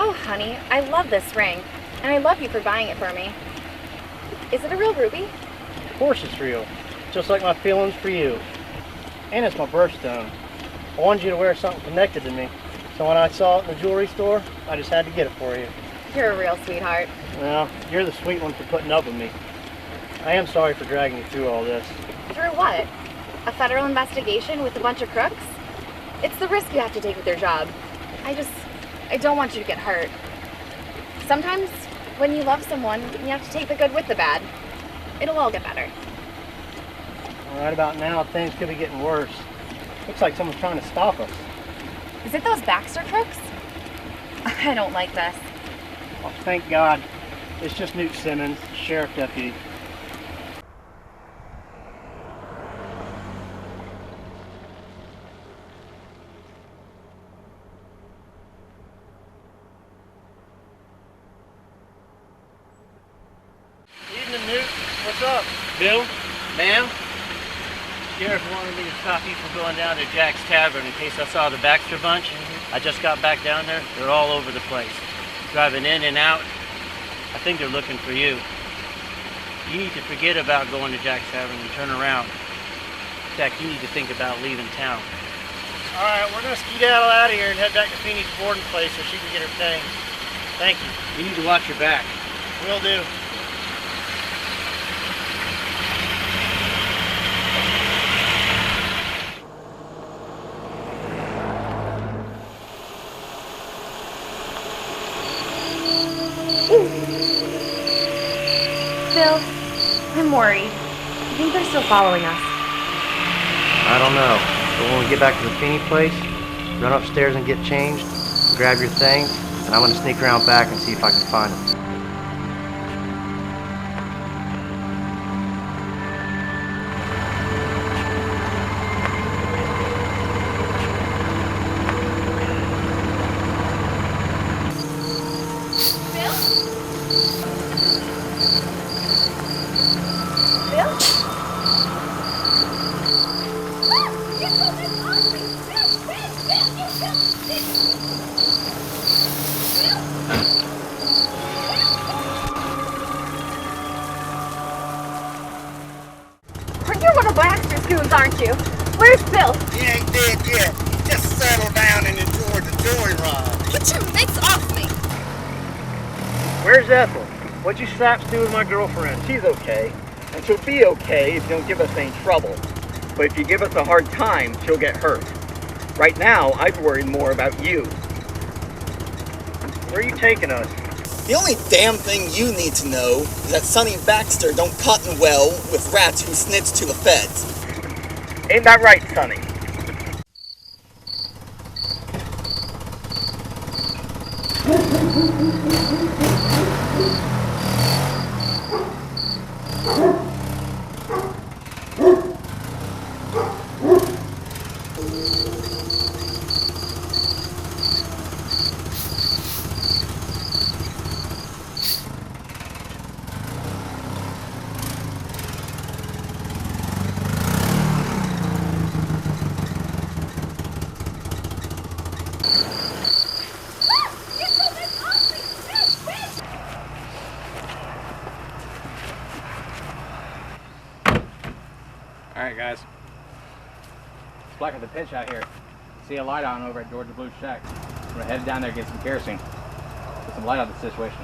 Oh, honey, I love this ring, and I love you for buying it for me. Is it a real ruby? Of course it's real, just like my feelings for you. And it's my birthstone. I wanted you to wear something connected to me, so when I saw it in the jewelry store, I just had to get it for you. You're a real sweetheart. Well, you're the sweet one for putting up with me. I am sorry for dragging you through all this. Through what? A federal investigation with a bunch of crooks? It's the risk you have to take with your job. I don't want you to get hurt. Sometimes, when you love someone, you have to take the good with the bad. It'll all get better. Well, right about now, things could be getting worse. Looks like someone's trying to stop us. Is it those Baxter crooks? I don't like this. Oh, thank God. It's just Newt Simmons, sheriff deputy. Evening, Newt. What's up? Bill? Ma'am? Sheriff wanted me to stop you from going down to Jack's Tavern in case I saw the Baxter bunch. I just got back down there. They're all over the place. Driving in and out. I think they're looking for you. You need to forget about going to Jack's Tavern and turn around. In fact, you need to think about leaving town. All right, we're going to skedaddle out of here and head back to Feeney's boarding place so she can get her things. Thank you. You need to watch your back. Will do. Bill, I'm worried. I think they're still following us. I don't know. But when we get back to the Feeney place, run upstairs and get changed, grab your things, and I'm going to sneak around back and see if I can find them. You're one of Baxter's goons, aren't you? Where's Bill? He ain't dead yet. Just settle down and enjoy the joyride. Get your mitts off me! Where's Ethel? What'd you saps do with my girlfriend? She's okay, and she'll be okay if you don't give us any trouble. But if you give us a hard time, she'll get hurt. Right now, I'd worry more about you. Where are you taking us? The only damn thing you need to know is that Sonny Baxter don't cotton well with rats who snitch to the feds. Ain't that right, Sonny? Alright, guys. It's black at the pitch out here. See a light on over at Georgia Blue's shack. I'm gonna head down there and get some kerosene. Put some light on the situation.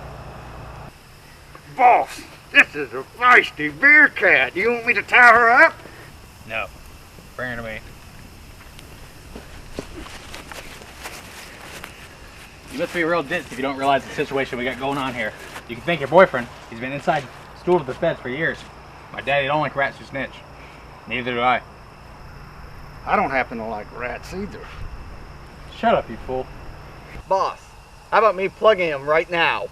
Boss, this is a feisty beer cat. You want me to tie her up? No. Bring her to me. You must be a real ditz if you don't realize the situation we got going on here. You can thank your boyfriend. He's been inside school with the feds for years. My daddy don't like rats who snitch. Neither do I. I don't happen to like rats either. Shut up, you fool. Boss, how about me plugging him right now?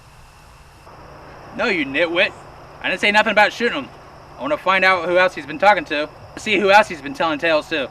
No, you nitwit. I didn't say nothing about shooting him. I want to find out who else he's been talking to. See who else he's been telling tales to.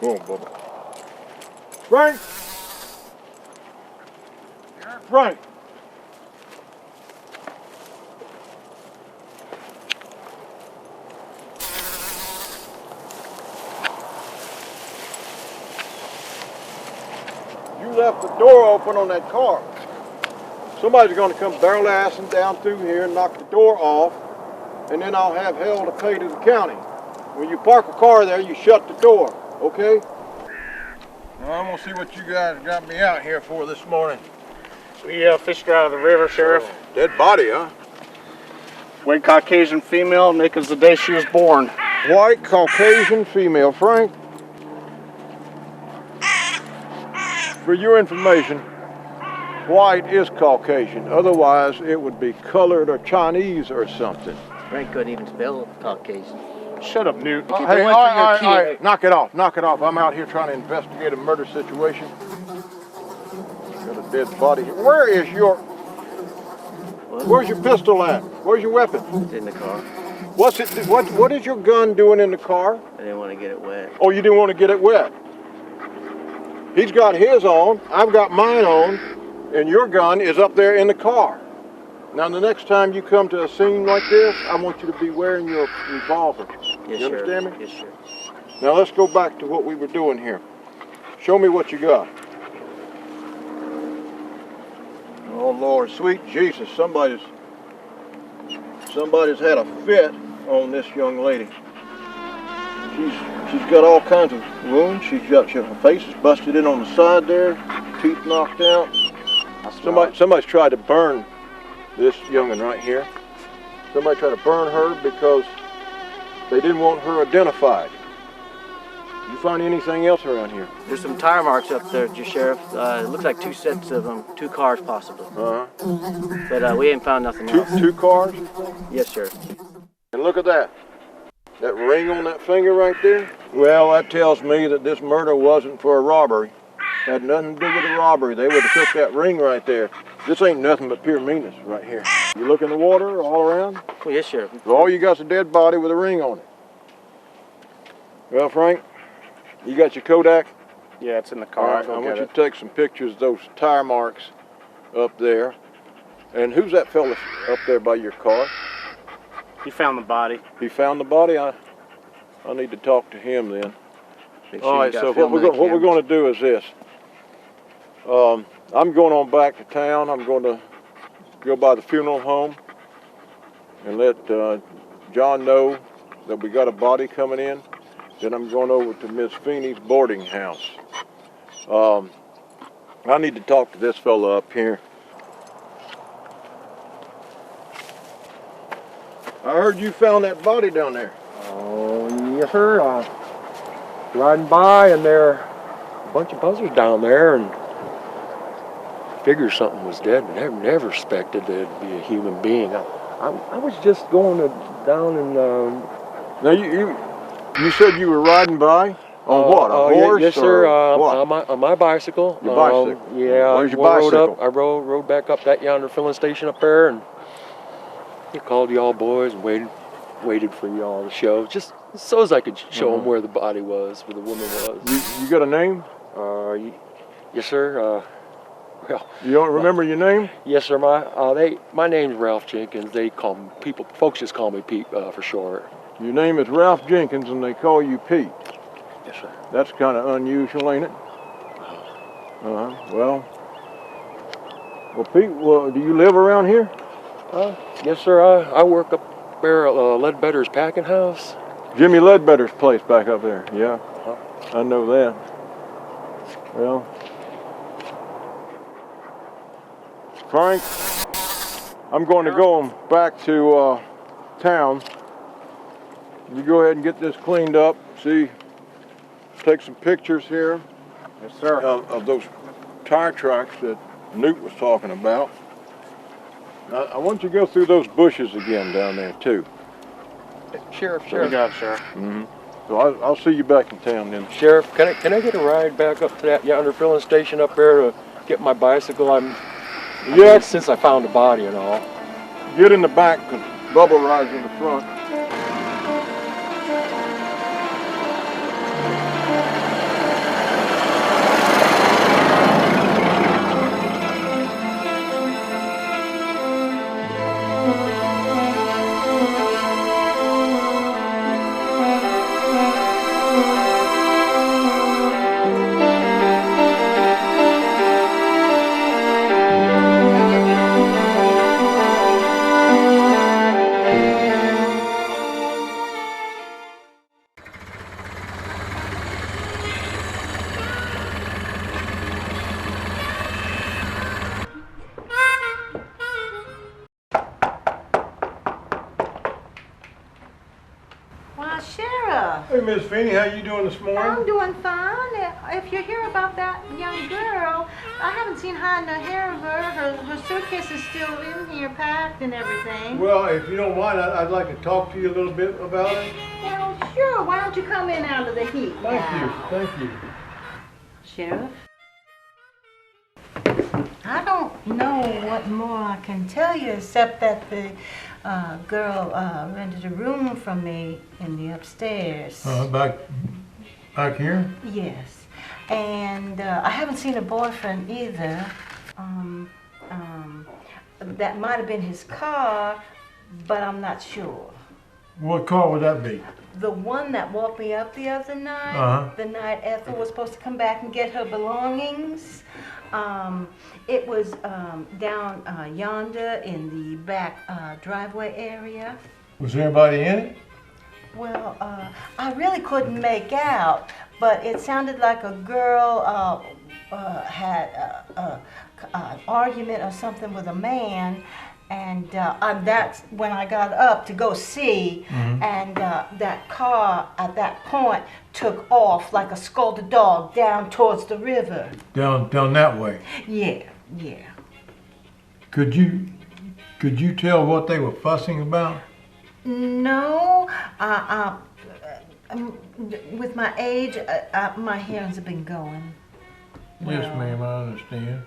Come on, Bubba. Frank! Frank! You left the door open on that car. Somebody's gonna come barrel-assing down through here and knock the door off, and then I'll have hell to pay to the county. When you park a car there, you shut the door, okay? Now I'm gonna see what you guys got me out here for this morning. We fished her out of the river, Sheriff. Dead body, huh? White Caucasian female, Nick is the day she was born. White Caucasian female. Frank, for your information, white is Caucasian. Otherwise, it would be colored or Chinese or something. Frank couldn't even spell Caucasian. Shut up, Newt. Hey, all right, knock it off, knock it off. I'm out here trying to investigate a murder situation. Got a dead body here. Where's your pistol at? Where's your weapon? It's in the car. What is your gun doing in the car? I didn't want to get it wet. Oh, you didn't want to get it wet. He's got his on, I've got mine on, and your gun is up there in the car. Now, the next time you come to a scene like this, I want you to be wearing your revolver. Yes, you understand me? Yes, sir. Now, let's go back to what we were doing here. Show me what you got. Oh, Lord, sweet Jesus, somebody's had a fit on this young lady. She's got all kinds of wounds. Her face is busted in on the side there, teeth knocked out. Somebody's tried to burn this young'un right here. Somebody tried to burn her because they didn't want her identified. Did you find anything else around here? There's some tire marks up there, Sheriff. It looks like 2 sets of them, 2 cars possibly. But we ain't found nothing else. Two cars? Yes, sir. And look at that. That ring on that finger right there? Well, that tells me that this murder wasn't for a robbery. Had nothing to do with a robbery. They would have took that ring right there. This ain't nothing but pure meanness right here. You look in the water all around? Well, yes, Sheriff. So all you got's a dead body with a ring on it. Well, Frank, you got your Kodak? Yeah, it's in the car. All right, I want you to take some pictures of those tire marks up there. And who's that fella up there by your car? He found the body. He found the body? I need to talk to him then. All right, so what we're going to do is this. I'm going on back to town. I'm going to go by the funeral home and let John know that we got a body coming in. Then I'm going over to Miss Feeney's boarding house. I need to talk to this fella up here. I heard you found that body down there. Oh, yes, sir. Riding by, and there are a bunch of buzzards down there, and figured something was dead. Never expected there'd be a human being. I was just going down and. Now you said you were riding by on what? A horse? Yes, sir. What? On my bicycle. Your bicycle. Yeah. Where's your bicycle? I rode back up that yonder filling station up there, and called y'all boys and waited for y'all to show, just so as I could show them where the body was, where the woman was. You got a name? Yes, sir. Well, you don't remember your name? Yes, sir. My name's Ralph Jenkins. Folks just call me Pete for short. Your name is Ralph Jenkins, and they call you Pete. Yes, sir. That's kind of unusual, ain't it? Well, Pete, do you live around here? Yes, sir. I work up there at Ledbetter's packing house. Jimmy Ledbetter's place back up there. Yeah, I know that. Well, Frank, I'm going to go back to town. You go ahead and get this cleaned up. Take some pictures here. Yes, sir. Of those tire tracks that Newt was talking about. I want you to go through those bushes again down there too. Sheriff. You got it, Sheriff. Mm-hmm. So I'll see you back in town then. Sheriff, can I get a ride back up to that yonder filling station up there to get my bicycle? Since I found the body and all. Get in the back, because Bubba rides in the front. Sheriff. Hey, Miss Feeney, how you doing this I'm morning? doing fine. If you hear about that young girl, I haven't seen hide nor hair of her. Her suitcase is still in here, packed and everything. Well, if you don't mind, I'd like to talk to you a little bit about it. Well, sure. Why don't you come in out of the heat Thank you. Sheriff? I don't know what more I can tell you except that the girl rented a room from me in the upstairs. Back here? Yes. And I haven't seen a boyfriend either. That might have been his car, but I'm not sure. What car would that be? The one that walked me up the other night, the night Ethel was supposed to come back and get her belongings. It was down yonder in the back driveway area. Was there anybody in it? Well, I really couldn't make out, but it sounded like a girl had an argument or something with a man, and that's when I got up to go see, and that car at that point took off like a scolded dog down towards the river. Down that way. Yeah. Could you tell what they were fussing about? No, with my age, my hearings have been going. Yes, ma'am, I understand.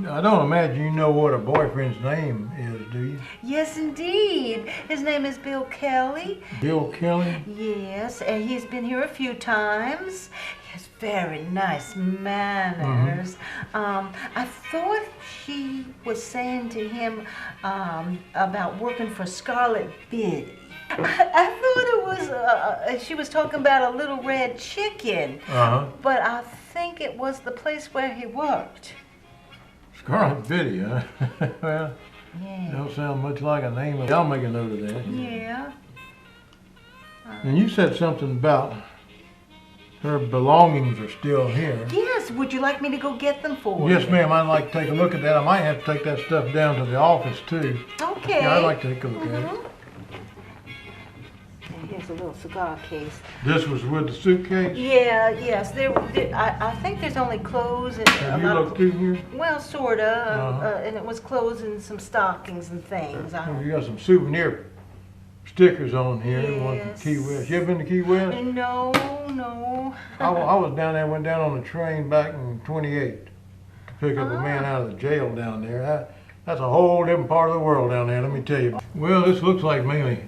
I don't imagine you know what her boyfriend's name is, do you? Yes, indeed. His name is Bill Kelly. Bill Kelly? Yes, and he's been here a few times. He has very nice manners. I thought she was saying to him about working for Scarlet Biddy. I thought it was, she was talking about a little red chicken. But I think it was the place where he worked. Scarlet Biddy, huh? Well, Yeah. don't sound much like a name. I'll make a note of that. Yeah. And you said something about her belongings are still here. Yes, would you like me to go get them for you? Yes, ma'am, I'd like to take a look at that. I might have to take that stuff down to the office, too. Okay. Yeah, I'd like to take a look at it. And here's a little cigar case. This was with the suitcase? Yeah, yes. I think there's only clothes and Have you looked through here? well, sort of, and it was clothes and some stockings and things. You got some souvenir stickers on here. One from Yes. Key West. You ever been to Key West? No. I was down there, went down on the train back in 28 to pick up a man out of the jail down there. That's a whole different part of the world down there, let me tell you. Well, this looks like mainly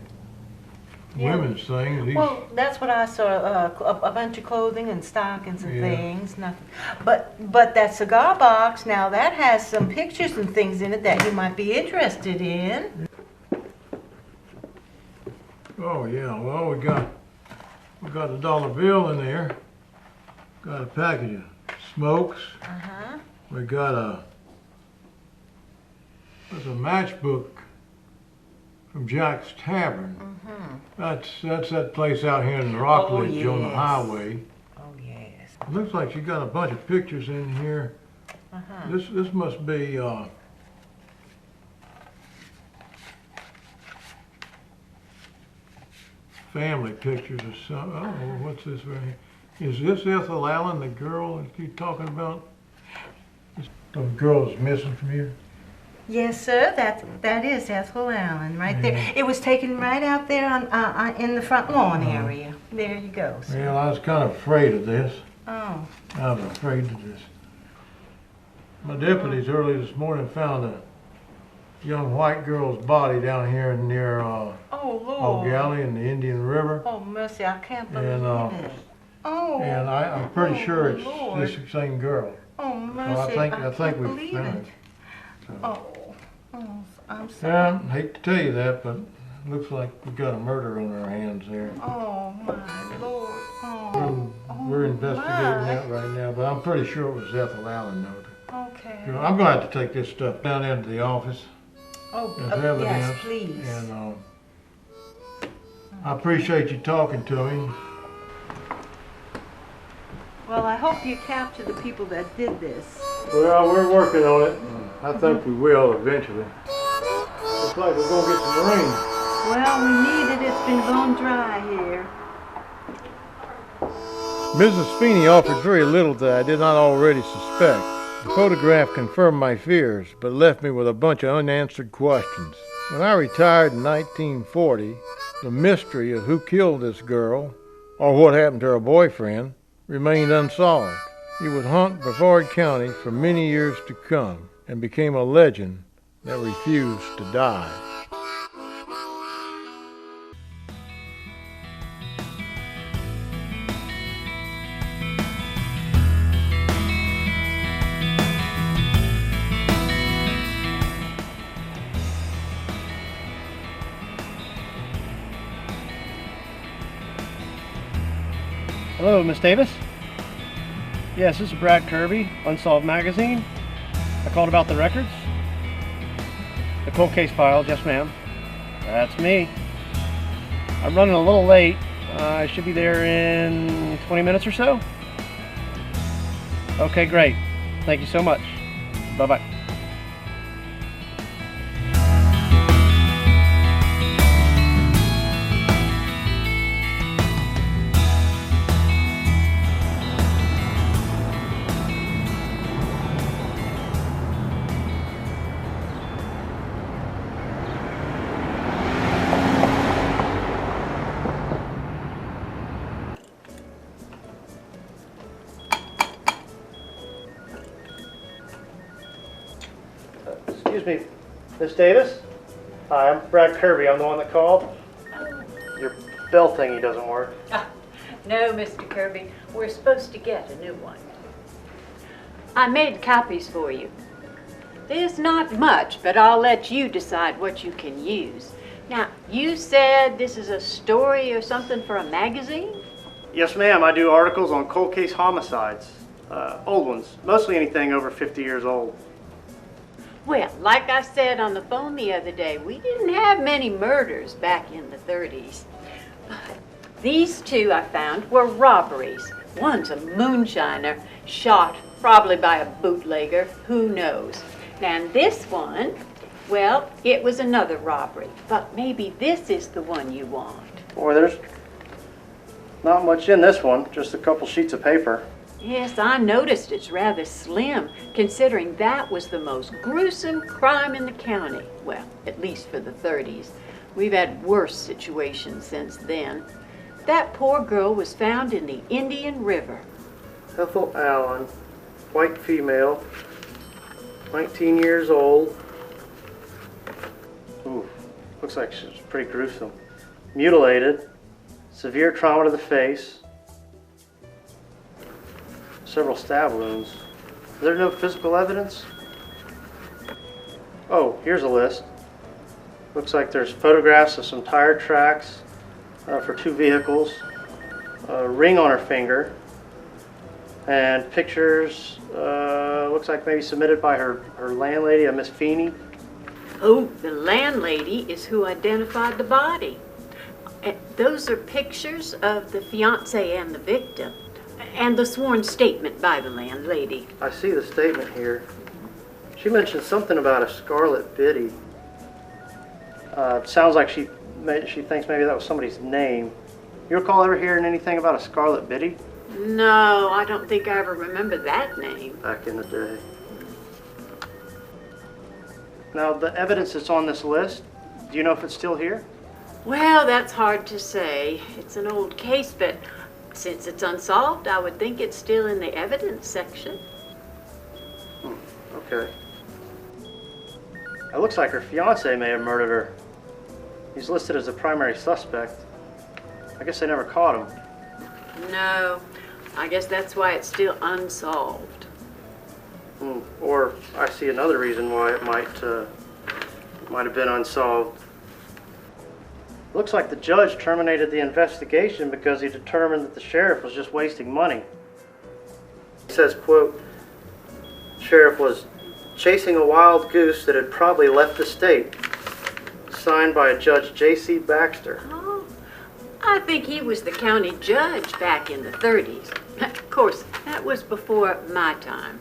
women's things. Well, that's what I saw, a bunch of clothing and stockings and things, nothing. But that cigar box, now that has some pictures and things in it that you might be interested in. Oh yeah, well we got a dollar bill in there. Got a package of smokes. We got there's a matchbook from Jack's Tavern. That's that place out here in Rockledge on the highway. Oh yes. It looks like she got a bunch of pictures in here. This must be family pictures or something. Oh, what's this right here? Is this Ethel Allen, the girl that you're talking about? The girl is missing from here? Yes, sir. That is Ethel Allen right there. It was taken right out there on in the front lawn area. There you go, sir. Well, I was kind of afraid of this. Oh. I was afraid of this. My deputies early this morning found a young white girl's body down here near Oh, Lord. O'Galley in the Indian River. Oh, mercy, I can't believe And, it. Oh. And I'm pretty sure it's Lord. this same girl. Oh, mercy, So I can't think we believe found it. it. So. Oh, I'm sorry. Yeah, I hate to tell you that, but it looks like we've got a murder on our hands there. Oh, my Lord. Oh. We're investigating that right now, but I'm pretty sure it was Ethel Allen, though. Okay. You know, I'm going to have to take this stuff down into the office. Oh, as evidence. yes, please. And I appreciate you talking to me. Well, I hope you capture the people that did this. Well, we're working on it. I think we will eventually. Looks like we're going to get some rain. Well, we need it. It's been bone dry here. Mrs. Feeney offered very little that I did not already suspect. The photograph confirmed my fears, but left me with a bunch of unanswered questions. When I retired in 1940, the mystery of who killed this girl, or what happened to her boyfriend, remained unsolved. He would haunt Brevard County for many years to come and became a legend that refused to die. Hello, Miss Davis? Yes, this is Brad Kirby, Unsolved Magazine. I called about the records. The cold case files, yes ma'am. That's me. I'm running a little late. I should be there in 20 minutes or so. Okay, great. Thank you so much. Bye-bye. Excuse me, Miss Davis? Hi, I'm Brad Kirby. I'm the one that called. Your bell thingy doesn't work. No, Mr. Kirby. We're supposed to get a new one. I made copies for you. There's not much, but I'll let you decide what you can use. Now, you said this is a story or something for a magazine? Yes, ma'am. I do articles on cold case homicides. Old ones. Mostly anything over 50 years old. Well, like I said on the phone the other day, we didn't have many murders back in the 30s. These two I found were robberies. One's a moonshiner, shot probably by a bootlegger, who knows. And this one, well, it was another robbery, but maybe this is the one you want. Boy, there's not much in this one, just a couple sheets of paper. Yes, I noticed it's rather slim, considering that was the most gruesome crime in the county. Well, at least for the 30s. We've had worse situations since then. That poor girl was found in the Indian River. Ethel Allen, white female, 19 years old. Ooh, looks like she's pretty gruesome. Mutilated, severe trauma to the face, several stab wounds. Is there no physical evidence? Oh, here's a list. Looks like there's photographs of some tire tracks for 2 vehicles, a ring on her finger, and pictures, looks like maybe submitted by her landlady, a Miss Feeney. Oh, the landlady is who identified the body. Those are pictures of the fiancé and the victim. And the sworn statement by the landlady. I see the statement here. She mentioned something about a scarlet biddy. Sounds like she thinks maybe that was somebody's name. You recall ever hearing anything about a scarlet biddy? No, I don't think I ever remember that name. Back in the day. Now, the evidence that's on this list, do you know if it's still here? Well, that's hard to say. It's an old case, but since it's unsolved, I would think it's still in the evidence section. Okay. It looks like her fiancé may have murdered her. He's listed as a primary suspect. I guess they never caught him. No, I guess that's why it's still unsolved. Or I see another reason why it might have been unsolved. Looks like the judge terminated the investigation because he determined that the sheriff was just wasting money. He says, quote, "Sheriff was chasing a wild goose that had probably left the state." Signed by a Judge J.C. Baxter. Oh, I think he was the county judge back in the 30s. Of course, that was before my time.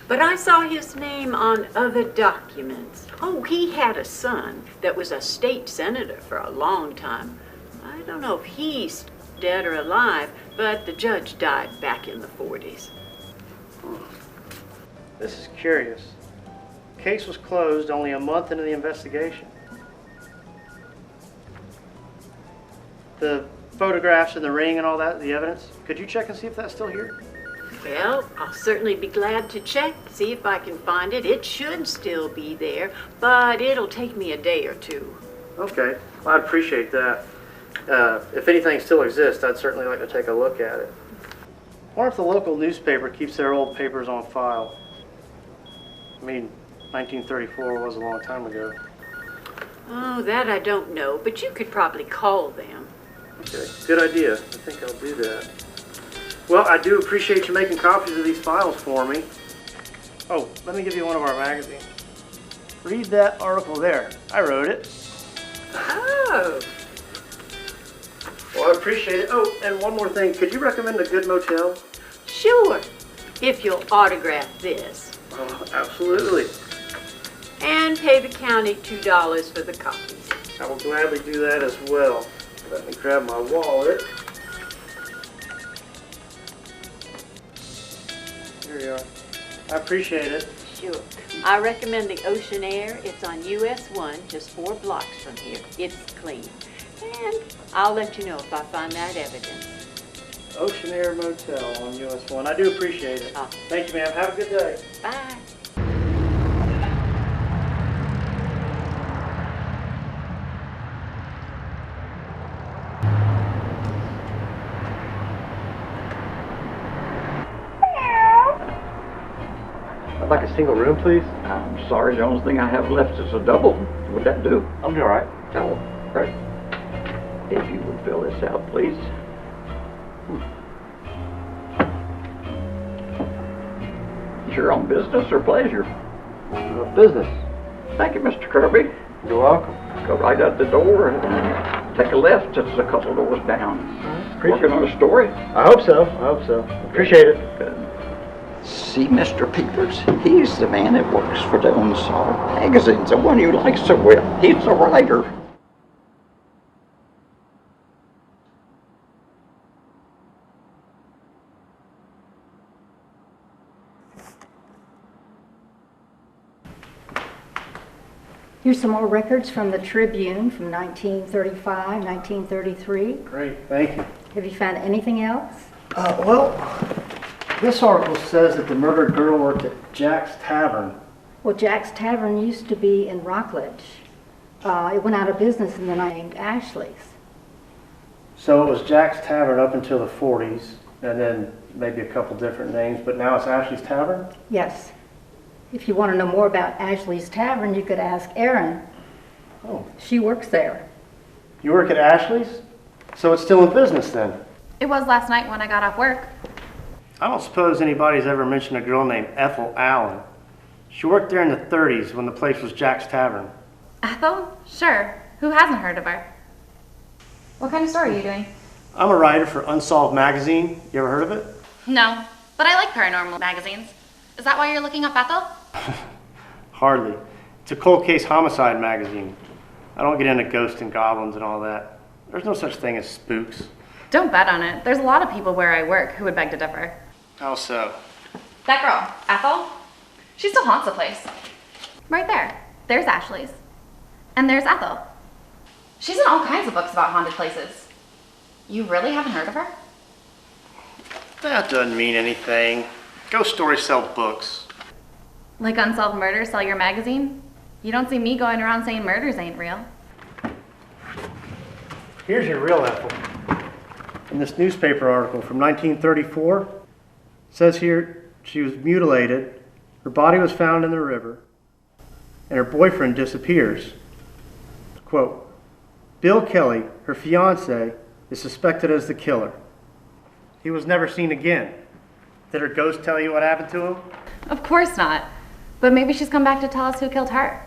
But I saw his name on other documents. Oh, he had a son that was a state senator for a long time. I don't know if he's dead or alive, but the judge died back in the 40s. This is curious. Case was closed only a month into the investigation. The photographs in the ring and all that, the evidence, could you check and see if that's still here? Well, I'll certainly be glad to check, see if I can find it. It should still be there, but it'll take me a day or two. Okay, well, I'd appreciate that. If anything still exists, I'd certainly like to take a look at it. I wonder if the local newspaper keeps their old papers on file. I mean, 1934 was a long time ago. Oh, that I don't know, but you could probably call them. Okay, good idea. I think I'll do that. Well, I do appreciate you making copies of these files for me. Oh, let me give you one of our magazines. Read that article there. I wrote it. Oh. Well, I appreciate it. Oh, and one more thing. Could you recommend a good motel? Sure, if you'll autograph this. Oh, absolutely. And pay the county $2 for the copies. I will gladly do that as well. Let me grab my wallet. Here you are. I appreciate it. Sure. I recommend the Ocean Air. It's on US 1, just 4 blocks from here. It's clean. And I'll let you know if I find that evidence. Ocean Air Motel on US 1. I do appreciate it. Thank you, ma'am. Have a good day. Bye. I'd like a single room, please. I'm sorry, the only thing I have left is a double. Would that do? I'll be all right. Oh, right. If you would fill this out, please. You're on business or pleasure? Business. Thank you, Mr. Kirby. You're welcome. Go right out the door and take a left. It's a couple doors down. Working on a story? I hope so. Appreciate it. Good. See Mr. Peters? He's the man that works for the Unsolved magazines, the one you like so well. He's a writer. Here's some more records from the Tribune from 1935, 1933. Great, thank you. Have you found anything else? Well, this article says that the murdered girl worked at Jack's Tavern. Well, Jack's Tavern used to be in Rockledge. It went out of business in the night named Ashley's. So it was Jack's Tavern up until the 40s, and then maybe a couple different names, but now it's Ashley's Tavern? Yes. If you want to know more about Ashley's Tavern, you could ask Erin. Oh. She works there. You work at Ashley's? So it's still in business then? It was last night when I got off work. I don't suppose anybody's ever mentioned a girl named Ethel Allen. She worked there in the 30s when the place was Jack's Tavern. Ethel? Sure. Who hasn't heard of her? What kind of story are you doing? I'm a writer for Unsolved magazine. You ever heard of it? No, but I like paranormal magazines. Is that why you're looking up Ethel? Hardly. It's a cold case homicide magazine. I don't get into ghosts and goblins and all that. There's no such thing as spooks. Don't bet on it. There's a lot of people where I work who would beg to differ. How so? That girl, Ethel, she still haunts the place. Right there. There's Ashley's. And there's Ethel. She's in all kinds of books about haunted places. You really haven't heard of her? That doesn't mean anything. Ghost stories sell books. Like Unsolved Murders sell your magazine? You don't see me going around saying murders ain't real. Here's your real Ethel. In this newspaper article from 1934, it says here she was mutilated, her body was found in the river, and her boyfriend disappears. Quote, Bill Kelly, her fiancé, is suspected as the killer. He was never seen again. Did her ghost tell you what happened to him? Of course not. But maybe she's come back to tell us who killed her.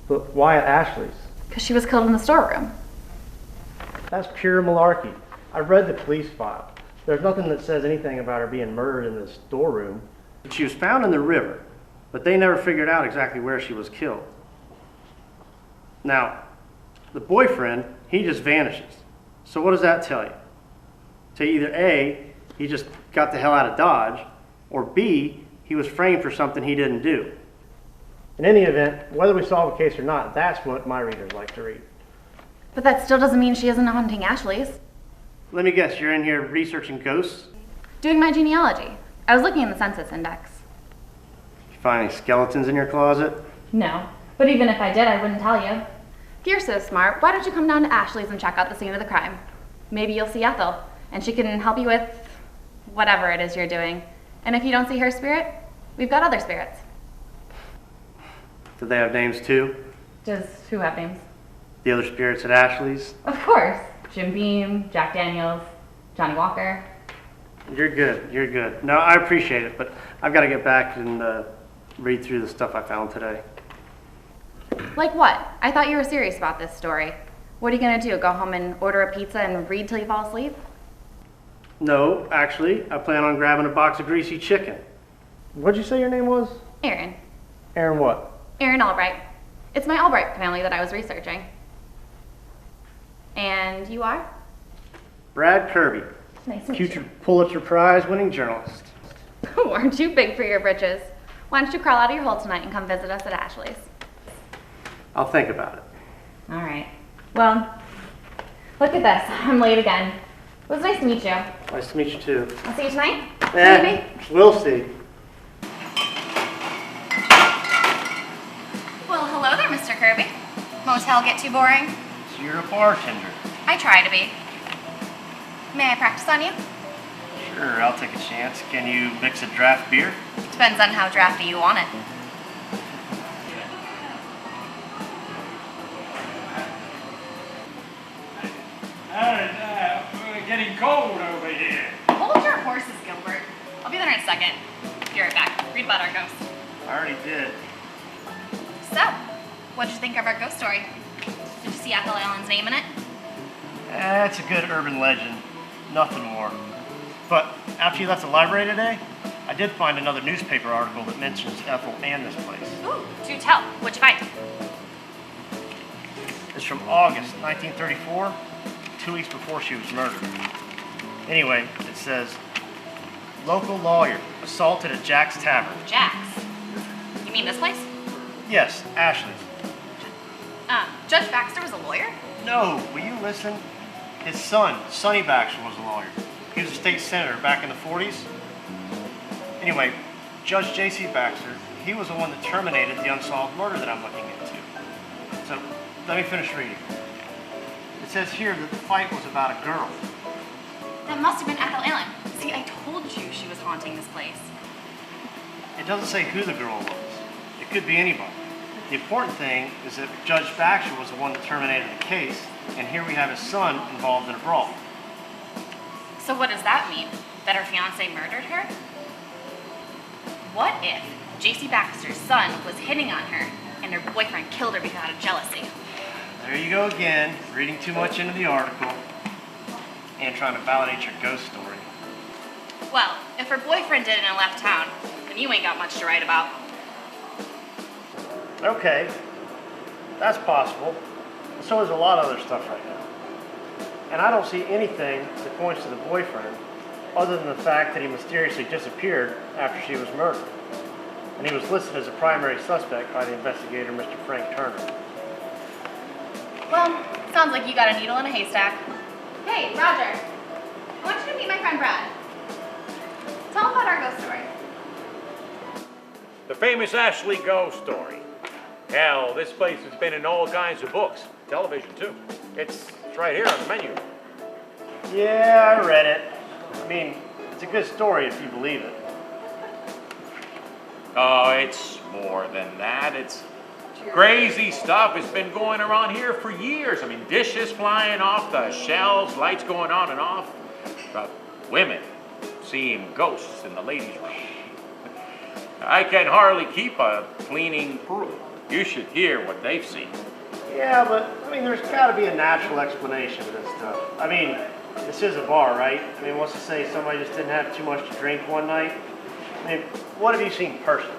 But why at Ashley's? Because she was killed in the storeroom. That's pure malarkey. I read the police file. There's nothing that says anything about her being murdered in the storeroom. She was found in the river, but they never figured out exactly where she was killed. Now, the boyfriend, he just vanishes. So what does that tell you? So either A, he just got the hell out of Dodge, or B, he was framed for something he didn't do. In any event, whether we solve a case or not, that's what my readers like to read. But that still doesn't mean she isn't haunting Ashley's. Let me guess, you're in here researching ghosts? Doing my genealogy. I was looking in the census index. You find any skeletons in your closet? No, but even if I did, I wouldn't tell you. If you're so smart, why don't you come down to Ashley's and check out the scene of the crime? Maybe you'll see Ethel, and she can help you with whatever it is you're doing. And if you don't see her spirit, we've got other spirits. Do they have names too? Does who have names? The other spirits at Ashley's? Of course. Jim Beam, Jack Daniels, Johnny Walker. You're good, you're good. No, I appreciate it, but I've got to get back and read through the stuff I found today. Like what? I thought you were serious about this story. What are you gonna do, go home and order a pizza and read till you fall asleep? No, actually, I plan on grabbing a box of greasy chicken. What'd you say your name was? Aaron. Aaron what? Aaron Albright. It's my Albright family that I was researching. And you are? Brad Kirby. Nice to meet Future Pulitzer Prize winning journalist. you. Aren't you big for your britches? Why don't you crawl out of your hole tonight and come visit us at Ashley's? I'll think about it. All right. Well, look at this. I'm late again. It was nice to meet you. Nice to meet you too. I'll see you tonight? Maybe? We'll see. Well, hello there, Mr. Kirby. Motel get too boring? So you're a bartender. I try to be. May I practice on you? Sure, I'll take a chance. Can you mix a draft beer? Depends on how drafty you want it. We're getting cold over here. Hold your horses, Gilbert. I'll be there in a second. Be right back. Read about our ghosts. I already did. So, what did you think of our ghost story? Did you see Ethel Allen's name in it? It's a good urban legend. Nothing more. But after you left the library today, I did find another newspaper article that mentions Ethel and this place. Ooh, do tell. What'd you find? It's from August 1934, 2 weeks before she was murdered. Anyway, it says, local lawyer assaulted at Jack's Tavern. Jack's? You mean this place? Yes, Ashley's. Judge Baxter was a lawyer? No, will you listen? His son, Sonny Baxter, was a lawyer. He was a state senator back in the 40s. Anyway, Judge J.C. Baxter, he was the one that terminated the unsolved murder that I'm looking into. So, let me finish reading. It says here that the fight was about a girl. That must have been Ethel Allen. See, I told you she was haunting this place. It doesn't say who the girl was. It could be anybody. The important thing is that Judge Baxter was the one that terminated the case, and here we have his son involved in a brawl. So what does that mean? That her fiancé murdered her? What if J.C. Baxter's son was hitting on her and her boyfriend killed her because of jealousy? There you go again, reading too much into the article and trying to validate your ghost story. Well, if her boyfriend did it and left town, then you ain't got much to write about. Okay, that's possible. So is a lot of other stuff right now. And I don't see anything that points to the boyfriend other than the fact that he mysteriously disappeared after she was murdered. And he was listed as a primary suspect by the investigator, Mr. Frank Turner. Well, sounds like you got a needle in a haystack. Hey, Roger. I want you to meet my friend Brad. Tell him about our ghost story. The famous Ashley ghost story. Hell, this place has been in all kinds of books. Television, too. It's right here on the menu. Yeah, I read it. I mean, it's a good story if you believe it. Oh, it's more than that. It's crazy stuff. It's been going around here for years. I mean, dishes flying off the shelves, lights going on and off. But women seeing ghosts in the ladies' room. I can hardly keep a cleaning crew. You should hear what they've seen. Yeah, but, I mean, there's got to be a natural explanation to this stuff. I mean, this is a bar, right? I mean, what's to say somebody just didn't have too much to drink one night? I mean, what have you seen personally?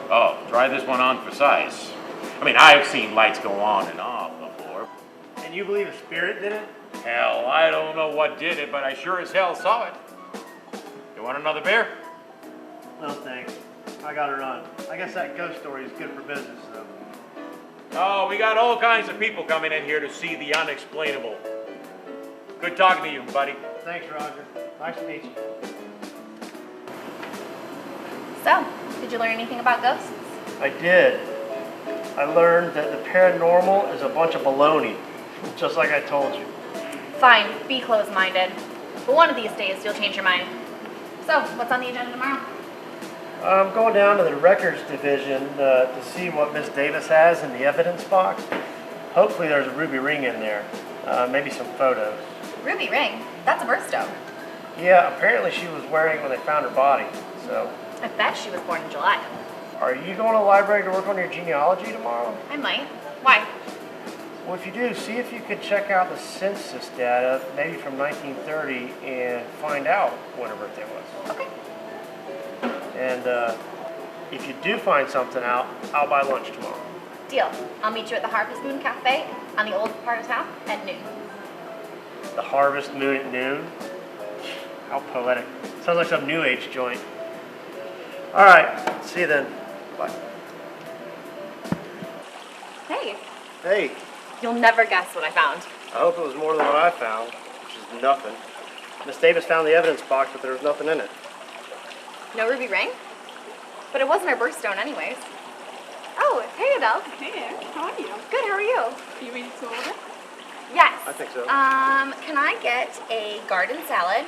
Oh, try this one on for size. I mean, I've seen lights go on and off before. And you believe a spirit did it? Hell, I don't know what did it, but I sure as hell saw it. You want another beer? No thanks. I gotta run. I guess that ghost story is good for business, though. Oh, we got all kinds of people coming in here to see the unexplainable. Good talking to you, buddy. Thanks, Roger. Nice to meet you. So, did you learn anything about ghosts? I did. I learned that the paranormal is a bunch of baloney, just like I told you. Fine, be closed-minded. But one of these days, you'll change your mind. So, what's on the agenda tomorrow? I'm going down to the records division to see what Miss Davis has in the evidence box. Hopefully there's a ruby ring in there. Maybe some photos. Ruby ring? That's a birthstone. Yeah, apparently she was wearing it when they found her body, so. I bet she was born in July. Are you going to the library to work on your genealogy tomorrow? I might. Why? Well, if you do, see if you could check out the census data, maybe from 1930, and find out when her birthday was. Okay. And if you do find something out, I'll buy lunch tomorrow. Deal. I'll meet you at the Harvest Moon Cafe on the old part of town at noon. The Harvest Moon at noon? How poetic. Sounds like some New Age joint. All right. See you then. Bye. Hey. Hey. You'll never guess what I found. I hope it was more than what I found, which is nothing. Miss Davis found the evidence box, but there was nothing in it. No ruby ring? But it wasn't her birthstone anyways. Oh, hey Adele. Hey there, how are you? Good, how are you? Are you ready to order? Yes. I think so. Can I get a garden salad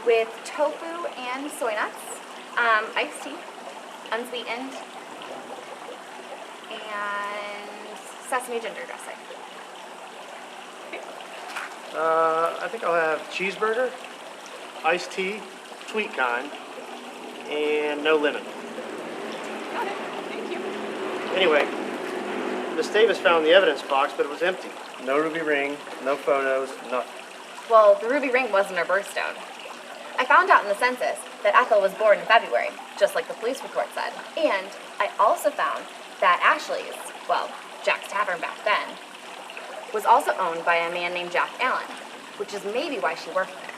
with tofu and soy nuts, iced tea, unsweetened, and sesame ginger dressing? I think I'll have cheeseburger, iced tea, sweet kind, and no lemon. Got it, thank you. Anyway, Miss Davis found the evidence box, but it was empty. No ruby ring, no photos, nothing. Well, the ruby ring wasn't her birthstone. I found out in the census that Ethel was born in February, just like the police report said. And I also found that Ashley's, well, Jack's Tavern back then, was also owned by a man named Jack Allen, which is maybe why she worked there.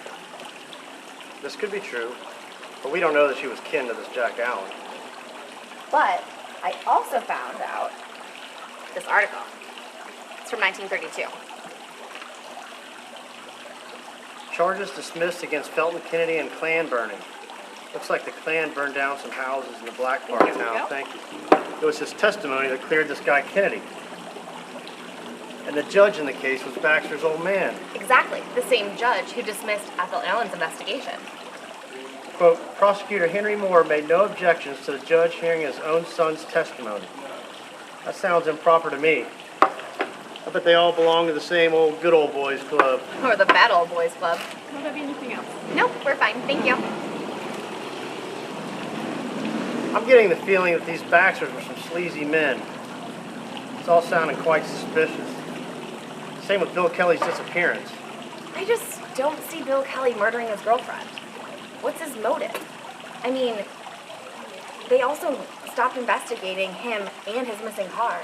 This could be true, but we don't know that she was kin to this Jack Allen. But I also found out this article. It's from 1932. Charges dismissed against Felton Kennedy and Klan burning. Looks like the Klan burned down some houses in the black part of town. Thank you. It was his testimony that cleared this guy Kennedy. And the judge in the case was Baxter's old man. Exactly, the same judge who dismissed Ethel Allen's investigation. Quote, Prosecutor Henry Moore made no objections to the judge hearing his own son's testimony. That sounds improper to me. I bet they all belong to the same old good old boys club. Or the bad old boys club. Will there be anything else? Nope, we're fine, thank you. I'm getting the feeling that these Baxters were some sleazy men. It's all sounding quite suspicious. Same with Bill Kelly's disappearance. I just don't see Bill Kelly murdering his girlfriend. What's his motive? I mean, they also stopped investigating him and his missing car.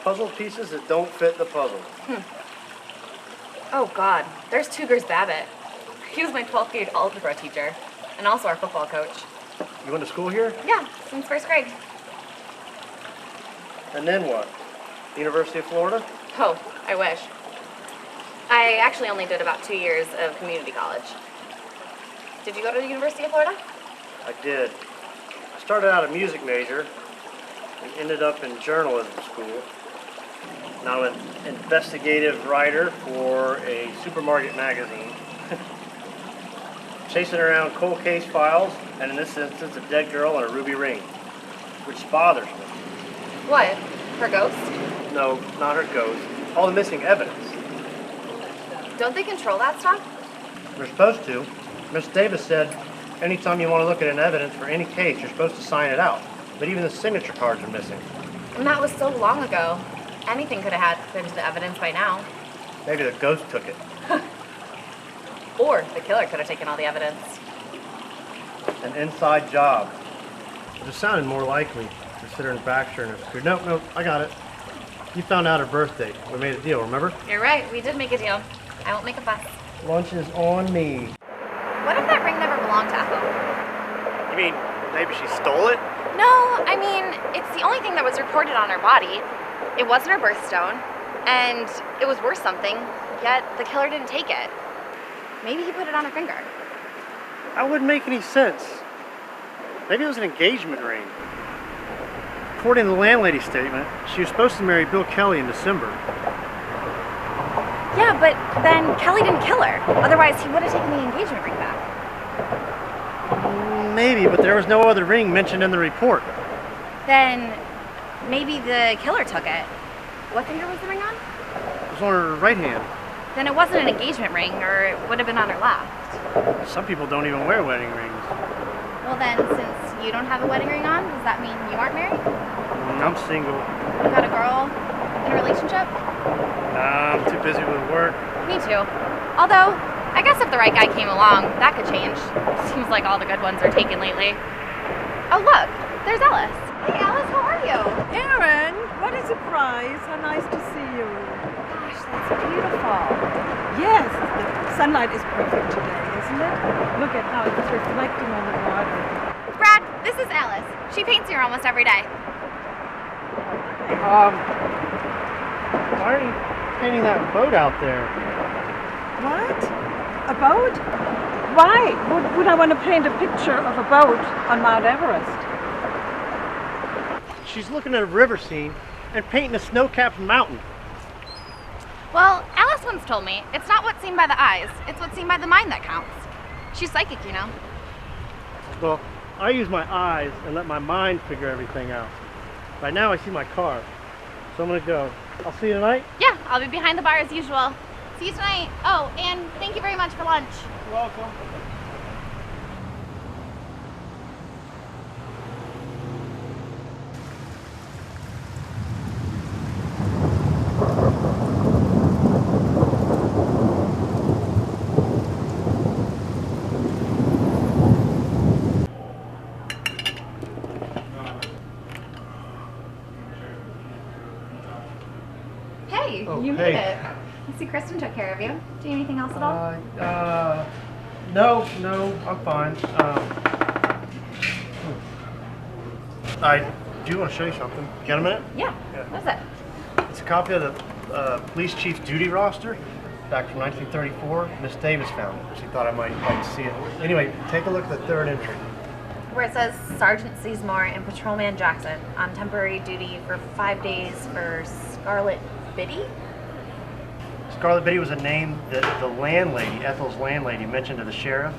Puzzle pieces that don't fit the puzzle. Oh God, there's Tugers Babbitt. He was my 12th grade algebra teacher, and also our football coach. You went to school here? Yeah, since first grade. And then what? University of Florida? Oh, I wish. I actually only did about 2 years of community college. Did you go to the University of Florida? I did. I started out a music major and ended up in journalism school. Now I'm an investigative writer for a supermarket magazine. Chasing around cold case files, and in this instance, a dead girl and a ruby ring, which bothers me. What? Her ghost? No, not her ghost. All the missing evidence. Don't they control that stuff? They're supposed to. Miss Davis said, anytime you want to look at an evidence for any case, you're supposed to sign it out. But even the signature cards are missing. And that was so long ago. Anything could have happened to the evidence by now. Maybe the ghost took it. Or the killer could have taken all the evidence. An inside job. It just sounded more likely, considering Baxter and his crew. Nope, I got it. You found out her birth date. We made a deal, remember? You're right, we did make a deal. I won't make a fuss. Lunch is on me. What if that ring never belonged to Ethel? You mean maybe she stole it? No, I mean, it's the only thing that was recorded on her body. It wasn't her birthstone, and it was worth something, yet the killer didn't take it. Maybe he put it on her finger. That wouldn't make any sense. Maybe it was an engagement ring. According to the landlady's statement, she was supposed to marry Bill Kelly in December. Yeah, but then Kelly didn't kill her. Otherwise, he would have taken the engagement ring back. Maybe, but there was no other ring mentioned in the report. Then maybe the killer took it. What finger was the ring on? It was on her right hand. Then it wasn't an engagement ring, or it would have been on her left. Some people don't even wear wedding rings. Well then, since you don't have a wedding ring on, does that mean you aren't married? I'm single. You got a girl in a relationship? Nah, I'm too busy with work. Me too. Although, I guess if the right guy came along, that could change. Seems like all the good ones are taken lately. Oh look, there's Alice. Hey Alice, how are you? Erin, what a surprise. How nice to see you. Gosh, that's beautiful. Yes, the sunlight is perfect today, isn't it? Look at how it's reflecting on the water. Brad, this is Alice. She paints here almost every day. Why are you painting that boat out there? What? A boat? Why would I want to paint a picture of a boat on Mount Everest? She's looking at a river scene and painting a snow-capped mountain. Well, Alice once told me, it's not what's seen by the eyes, it's what's seen by the mind that counts. She's psychic, you know. Well, I use my eyes and let my mind figure everything out. Right now I see my car, so I'm gonna go. I'll see you tonight? Yeah, I'll be behind the bar as usual. See you tonight. Oh, and thank you very much for lunch. You're welcome. Hey, you made it. I see Kristen took care of you. Do you need anything else at all? No, I'm fine. I do want to show you something. You got a minute? Yeah. What is it? It's a copy of the police chief's duty roster back from 1934. Miss Davis found it. She thought I might like to see it. Anyway, take a look at the third entry. Where it says Sergeant Seasmore and Patrolman Jackson on temporary duty for 5 days for Scarlet Biddy? Scarlet Biddy was a name that the landlady, Ethel's landlady, mentioned to the sheriff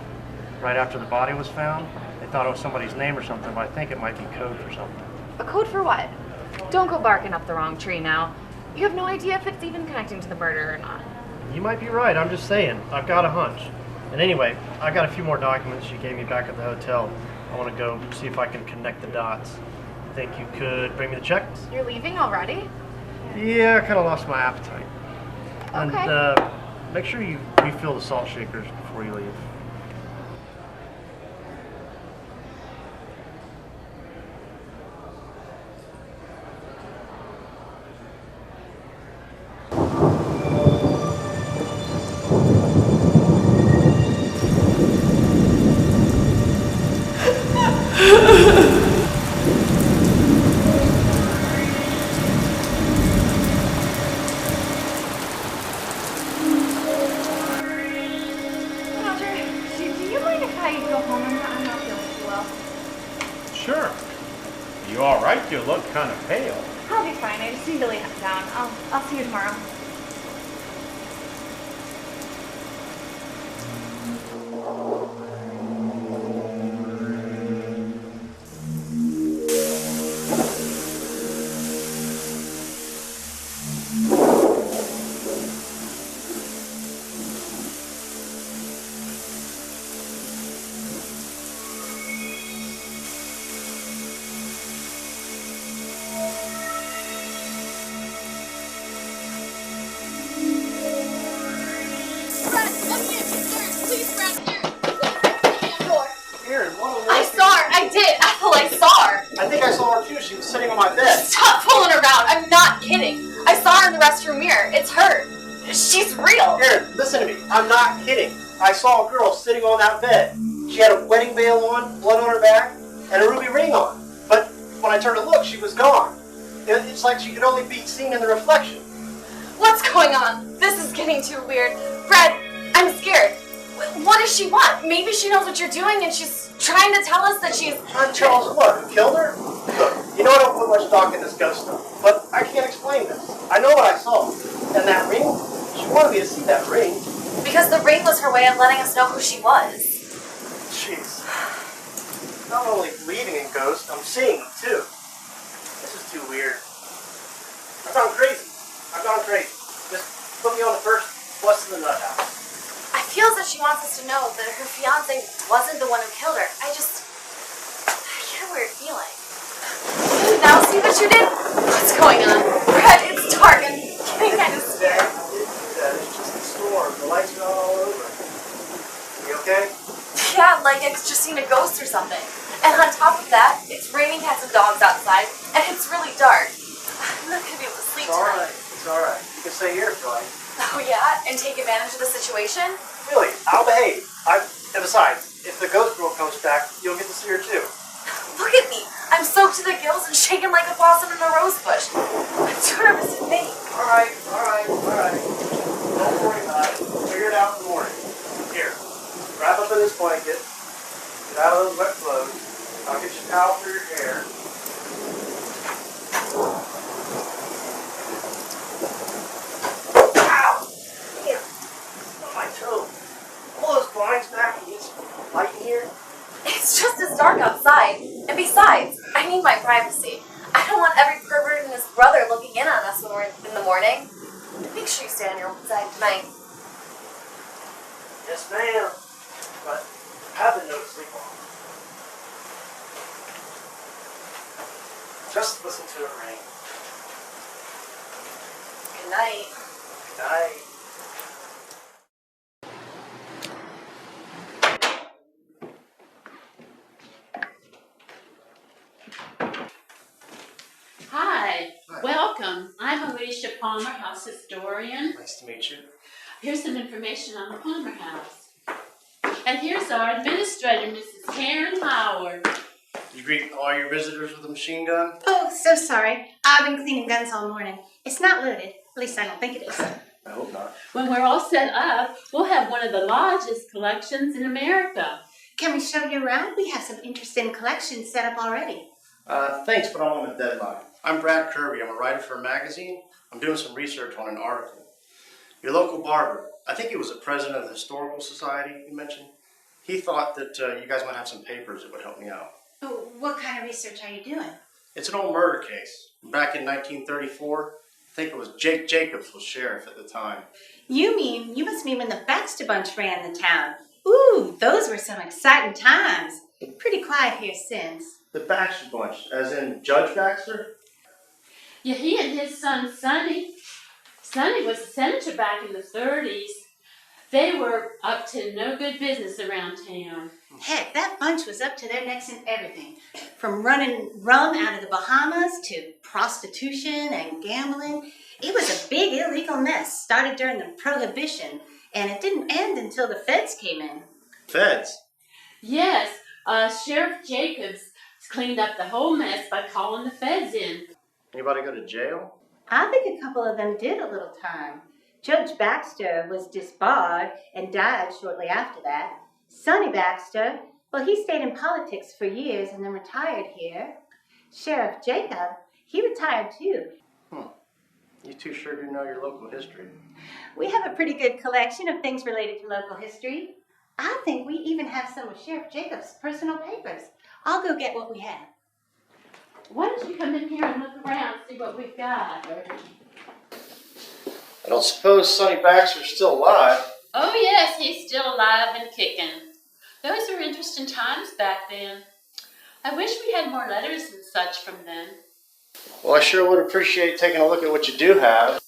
right after the body was found. They thought it was somebody's name or something, but I think it might be code for something. A code for what? Don't go barking up the wrong tree now. You have no idea if it's even connecting to the murder or not. You might be right, I'm just saying. I've got a hunch. And anyway, I got a few more documents she gave me back at the hotel. I want to go see if I can connect the dots. Think you could bring me the check? You're leaving already? Yeah, I kind of lost my appetite. Okay. And make sure you refill the salt shakers before you leave. Sure. You all right? You look kind of pale. I'll be fine. I just need to lay down. I'll see you tomorrow. I think I saw her too. She was sitting on my bed. Stop fooling around. I'm not kidding. I saw her in the restroom mirror. It's her. She's real. Aaron, listen to me. I'm not kidding. I saw a girl sitting on that bed. She had a wedding veil on, blood on her back, and a ruby ring on. But when I turned to look, she was gone. It's like she could only be seen in the reflection. What's going on? This is getting too weird. Fred, I'm scared. What does she want? Maybe she knows what you're doing and she's trying to tell us that she's... Charles, what? Who killed her? Look, you know I don't put much stock in this ghost stuff, but I can't explain this. I know what I saw. And that ring? She wanted me to see that ring. Because the ring was her way of letting us know who she was. Jeez. Not only believing in ghosts, I'm seeing them too. This is too weird. I've gone crazy. Just put me on the first bus to the nut house. I feel as if she wants us to know that her fiance wasn't the one who killed her. I get a weird feeling. Can you now see what you did? What's going on? Fred, it's dark and getting kind of scared. It's just the storm. The lights are all over. You okay? Yeah, like it's just seen a ghost or something. And on top of that, it's raining cats and dogs outside, and it's really dark. I'm not gonna be able to sleep tonight. It's alright. You can stay here if you like. Oh yeah? And take advantage of the situation? Really, I'll behave. And besides, if the ghost girl comes back, you'll get to see her too. Look at me. I'm soaked to the gills and shaking like a blossom in a rose bush. I'm too nervous to think. Alright. Don't worry about it. We'll figure it out in the morning. Here, wrap up in this blanket. Get out of those wet clothes. I'll get you a towel for your hair. Ow! Damn! On my toe. Pull those blinds back and get some light in here. It's just as dark outside. And besides, I need my privacy. I don't want every pervert and his brother looking in on us when we're in the morning. Make sure you stay on your own side tonight. Yes, ma'am. But I have been no sleep on. Just listen to it rain. Good night. Good night. Hi, welcome. I'm Alicia Palmer, house historian. Nice to meet you. Here's some information on the Palmer house. And here's our administrator, Mrs. Karen Howard. You greet all your visitors with a machine gun? Oh, so sorry. I've been cleaning guns all morning. It's not loaded. At least I don't think it is. I hope not. When we're all set up, we'll have one of the largest collections in America. Can we show you around? We have some interesting collections set up already. Thanks, but I'm on a deadline. I'm Brad Kirby. I'm a writer for a magazine. I'm doing some research on an article. Your local barber, I think he was the president of the Historical Society you mentioned. He thought that you guys might have some papers that would help me out. Oh, what kind of research are you doing? It's an old murder case. Back in 1934, I think it was Jake Jacobs was sheriff at the time. You must mean when the Baxter bunch ran the town. Ooh, those were some exciting times. Pretty quiet here since. The Baxter bunch, as in Judge Baxter? Yeah, he and his son, Sonny. Sonny was a senator back in the 30s. They were up to no good business around town. Heck, that bunch was up to their necks in everything. From running rum out of the Bahamas to prostitution and gambling. It was a big illegal mess. Started during the Prohibition, and it didn't end until the feds came in. Feds? Yes, Sheriff Jacobs cleaned up the whole mess by calling the feds in. Anybody go to jail? I think a couple of them did a little time. Judge Baxter was disbarred and died shortly after that. Sonny Baxter, well, he stayed in politics for years and then retired here. Sheriff Jacob, he retired too. You two sure do know your local history. We have a pretty good collection of things related to local history. I think we even have some of Sheriff Jacob's personal papers. I'll go get what we have. Why don't you come in here and look around and see what we've got? I don't suppose Sonny Baxter's still alive. Oh yes, he's still alive and kicking. Those were interesting times back then. I wish we had more letters and such from them. Well, I sure would appreciate taking a look at what you do have.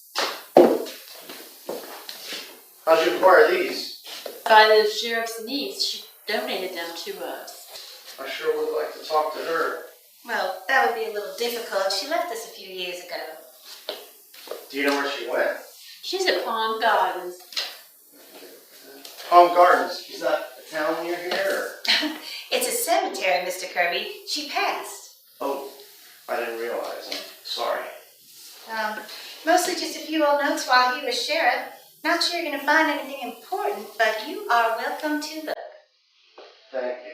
How'd you acquire these? By the sheriff's niece, she donated them to us. I sure would like to talk to her. Well, that would be a little difficult. She left us a few years ago. Do you know where she went? She's at Palm Gardens. Palm Gardens. Is that a town near here? It's a cemetery, Mr. Kirby. She passed. Oh, I didn't realize. I'm sorry. Mostly just a few old notes while he was sheriff. Not sure you're going to find anything important, but you are welcome to look. Thank you.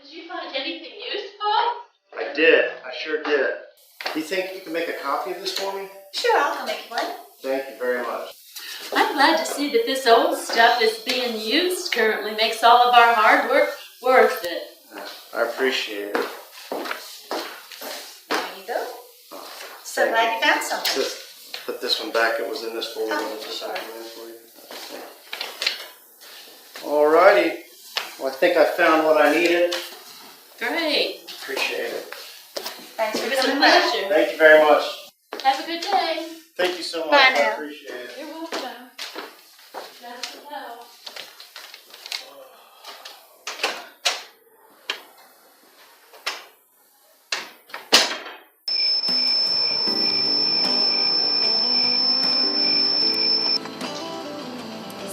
Did you find anything useful? I did. I sure did. Do you think you can make a copy of this for me? Sure, I'll go make one. Thank you very much. I'm glad to see that this old stuff is being used currently. Makes all of our hard work worth it. I appreciate it. There you go. So glad you found something. Just put this one back. It was in this folder. Sure. Alrighty. Well, I think I found what I needed. Great. Appreciate it. Thanks for It was a coming by. pleasure. Thank you very much. Have a good day. Thank you so much. Bye I now. appreciate it. You're welcome. Glad to know.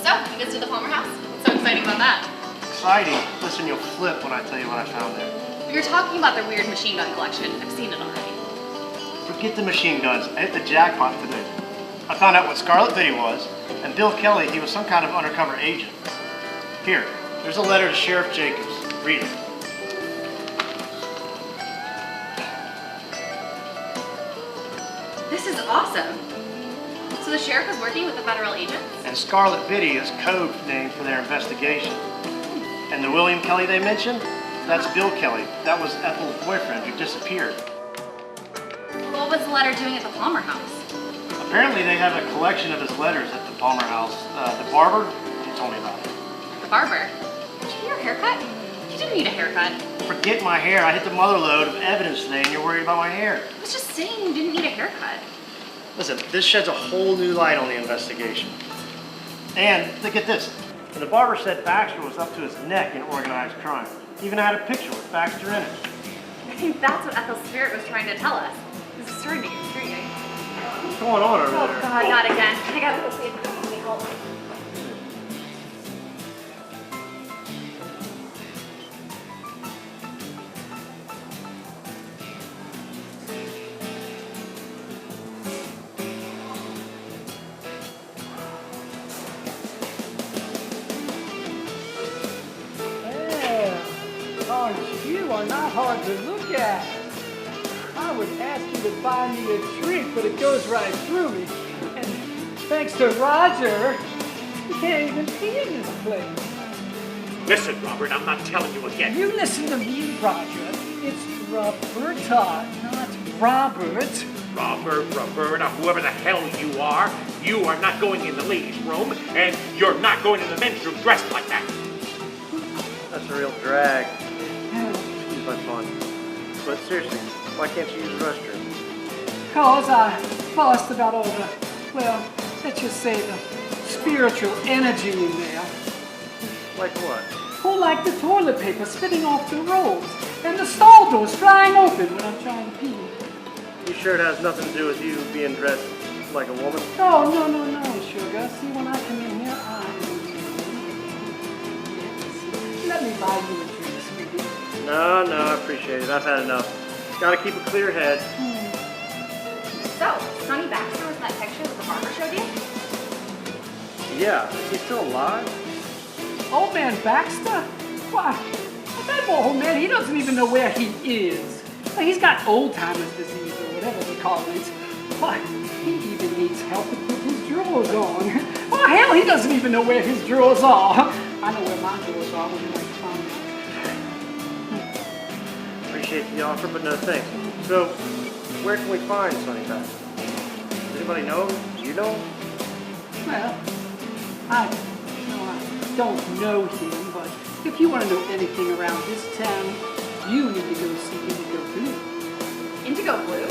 So, you visited the Palmer house? What's so exciting about that? Exciting. Listen, you'll flip when I tell you what I found there. You're talking about their weird machine gun collection. I've seen it already. Forget the machine guns. I hit the jackpot today. I found out what Scarlet Biddy was, and Bill Kelly, he was some kind of undercover agent. Here, there's a letter to Sheriff Jacobs. Read it. This is awesome. So the sheriff was working with the federal agents? And Scarlet Biddy is code name for their investigation. And the William Kelly they mentioned, that's Bill Kelly. That was Ethel's boyfriend who disappeared. What was the letter doing at the Palmer house? Apparently they have a collection of his letters at the Palmer house. The barber, he told me about it. The barber? Did you get your haircut? You didn't need a haircut. Forget my hair. I hit the mother load of evidence today and you're worried about my hair. I was just saying you didn't need a haircut. Listen, this sheds a whole new light on the investigation. And look at this. The barber said Baxter was up to his neck in organized crime. He even had a picture with Baxter in it. I think that's what Ethel's spirit was trying to tell us. This is starting to get intriguing. What's going on over Oh there? God, not again. I gotta go see if Chris can be home. You are not hard to look at. I would ask you to buy me a drink, but it goes right through me. And thanks to Roger, you can't even pee in this place. Listen, Robert, I'm not telling you again. You listen to me, Roger. It's Roberta, not Robert. Roberta, whoever the hell you are not going in the ladies' room, and you're not going in the men's room dressed like that. That's a real drag. Excuse my fun. But seriously, why can't you use the restroom? Cause I fussed about all the, well, let's just say the spiritual energy in there. Like what? Or like the toilet paper spitting off the rolls, and the stall doors flying open when I'm trying to pee. You sure it has nothing to do with you being dressed like a woman? Oh, no, sugar. See, when I come in here, let me buy you a drink, sweetie. No, I appreciate it. I've had enough. Gotta keep a clear head. So, Sonny Baxter was in that picture that the barber showed you? Yeah, is he still alive? Old man Baxter? Why, that old man, he doesn't even know where he is. Like, he's got old-timer's disease or whatever they call it. Why, he even needs help to put his drawers on. Well, hell, he doesn't even know where his drawers are. I know where my drawers are when you like to find them. Appreciate the offer, but no thanks. So, where can we find Sonny Baxter? Does anybody know him? Do you know him? Well, I don't know him, but if you want to know anything around this town, you need to go see Indigo Blue. Indigo Blue?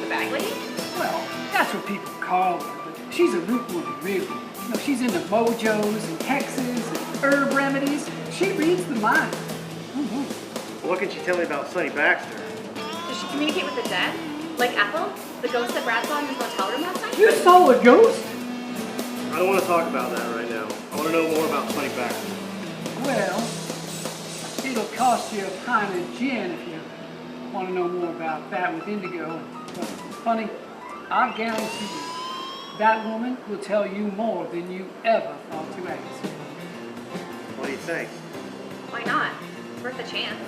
The bag lady? Well, that's what people call her, but She's a root woman, really. You know, she's into mojos and hexes and herb remedies. She reads the mind. What can she tell me about Sonny Baxter? Does she communicate with the dead? Like Ethel, the ghost that Brad saw in his motel room last night? You saw a ghost? I don't want to talk about that right now. I want to know more about Sonny Baxter. Well, it'll cost you a pint of gin if you want to know more about that with Indigo. But, honey, I guarantee you, that woman will tell you more than you ever thought to ask. What do you think? Why not? Worth a chance.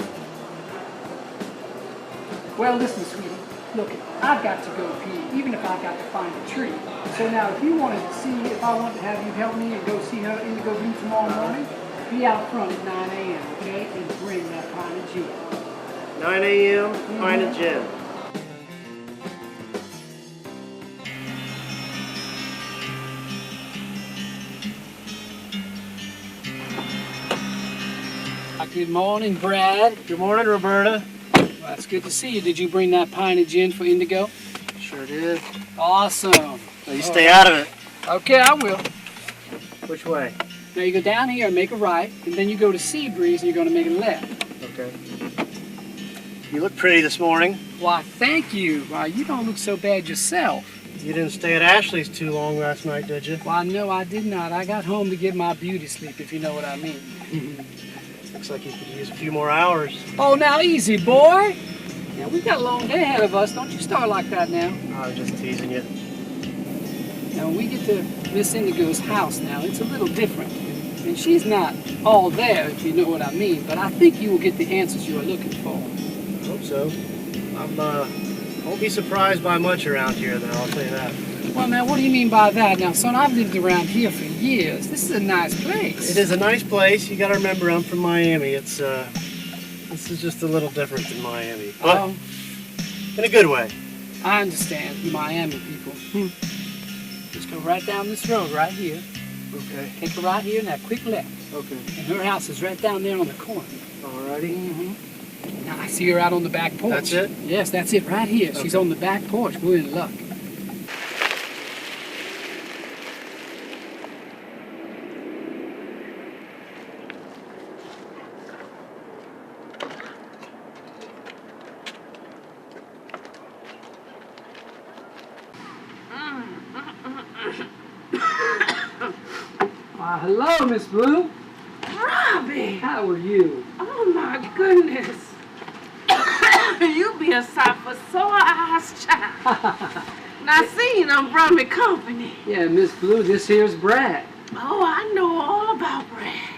Well, listen, sweetie. Look, I've got to go pee, even if I've got to find a tree. So now, if you wanted to see if I want to have you help me and go see her Indigo View tomorrow morning, be out front at 9 a.m., okay? And bring that pint of gin. 9 a.m., pint of gin. Good morning, Brad. Good morning, Roberta. Well, it's good to see you. Did you bring that pint of gin for Indigo? Sure did. Awesome. Well, you stay out of it. Okay, I will. Which way? Now you go down here and make a right, and then you go to Sea Breeze and you're going to make a left. Okay. You look pretty this morning. Why, thank you. Why, you don't look so bad yourself. You didn't stay at Ashley's too long last night, did you? Why, no, I did not. I got home to get my beauty sleep, if you know what I mean. Looks like you could use a few more hours. Oh, now easy, boy. Now, we got a long day ahead of us. Don't you start like that now. I was just teasing you. Now, when we get to Miss Indigo's house now, it's a little different. And she's not all there, if you know what I mean, but I think you will get the answers you are looking for. I hope so. Won't be surprised by much around here, though, I'll tell you that. Well, now, what do you mean by that? Now, son, I've lived around here for years. This is a nice place. It is a nice place. You gotta remember, I'm from Miami. It's, this is just a little different than Miami. But in a good way. I understand, you Miami people. Just go right down this road right here. Okay. Take a right here and that quick left. Okay. And her house is right down there on the corner. Alrighty. Now, I see her out on the back porch. That's it? Yes, that's it, right here. She's on the back porch. We're in luck. Why, hello, Miss Blue. Robbie! How are you? Oh my goodness. You be a sight for sore eyes, child. Now see, you done brought me company. Yeah, Miss Blue, this here's Brad. Oh, I know all about Brad.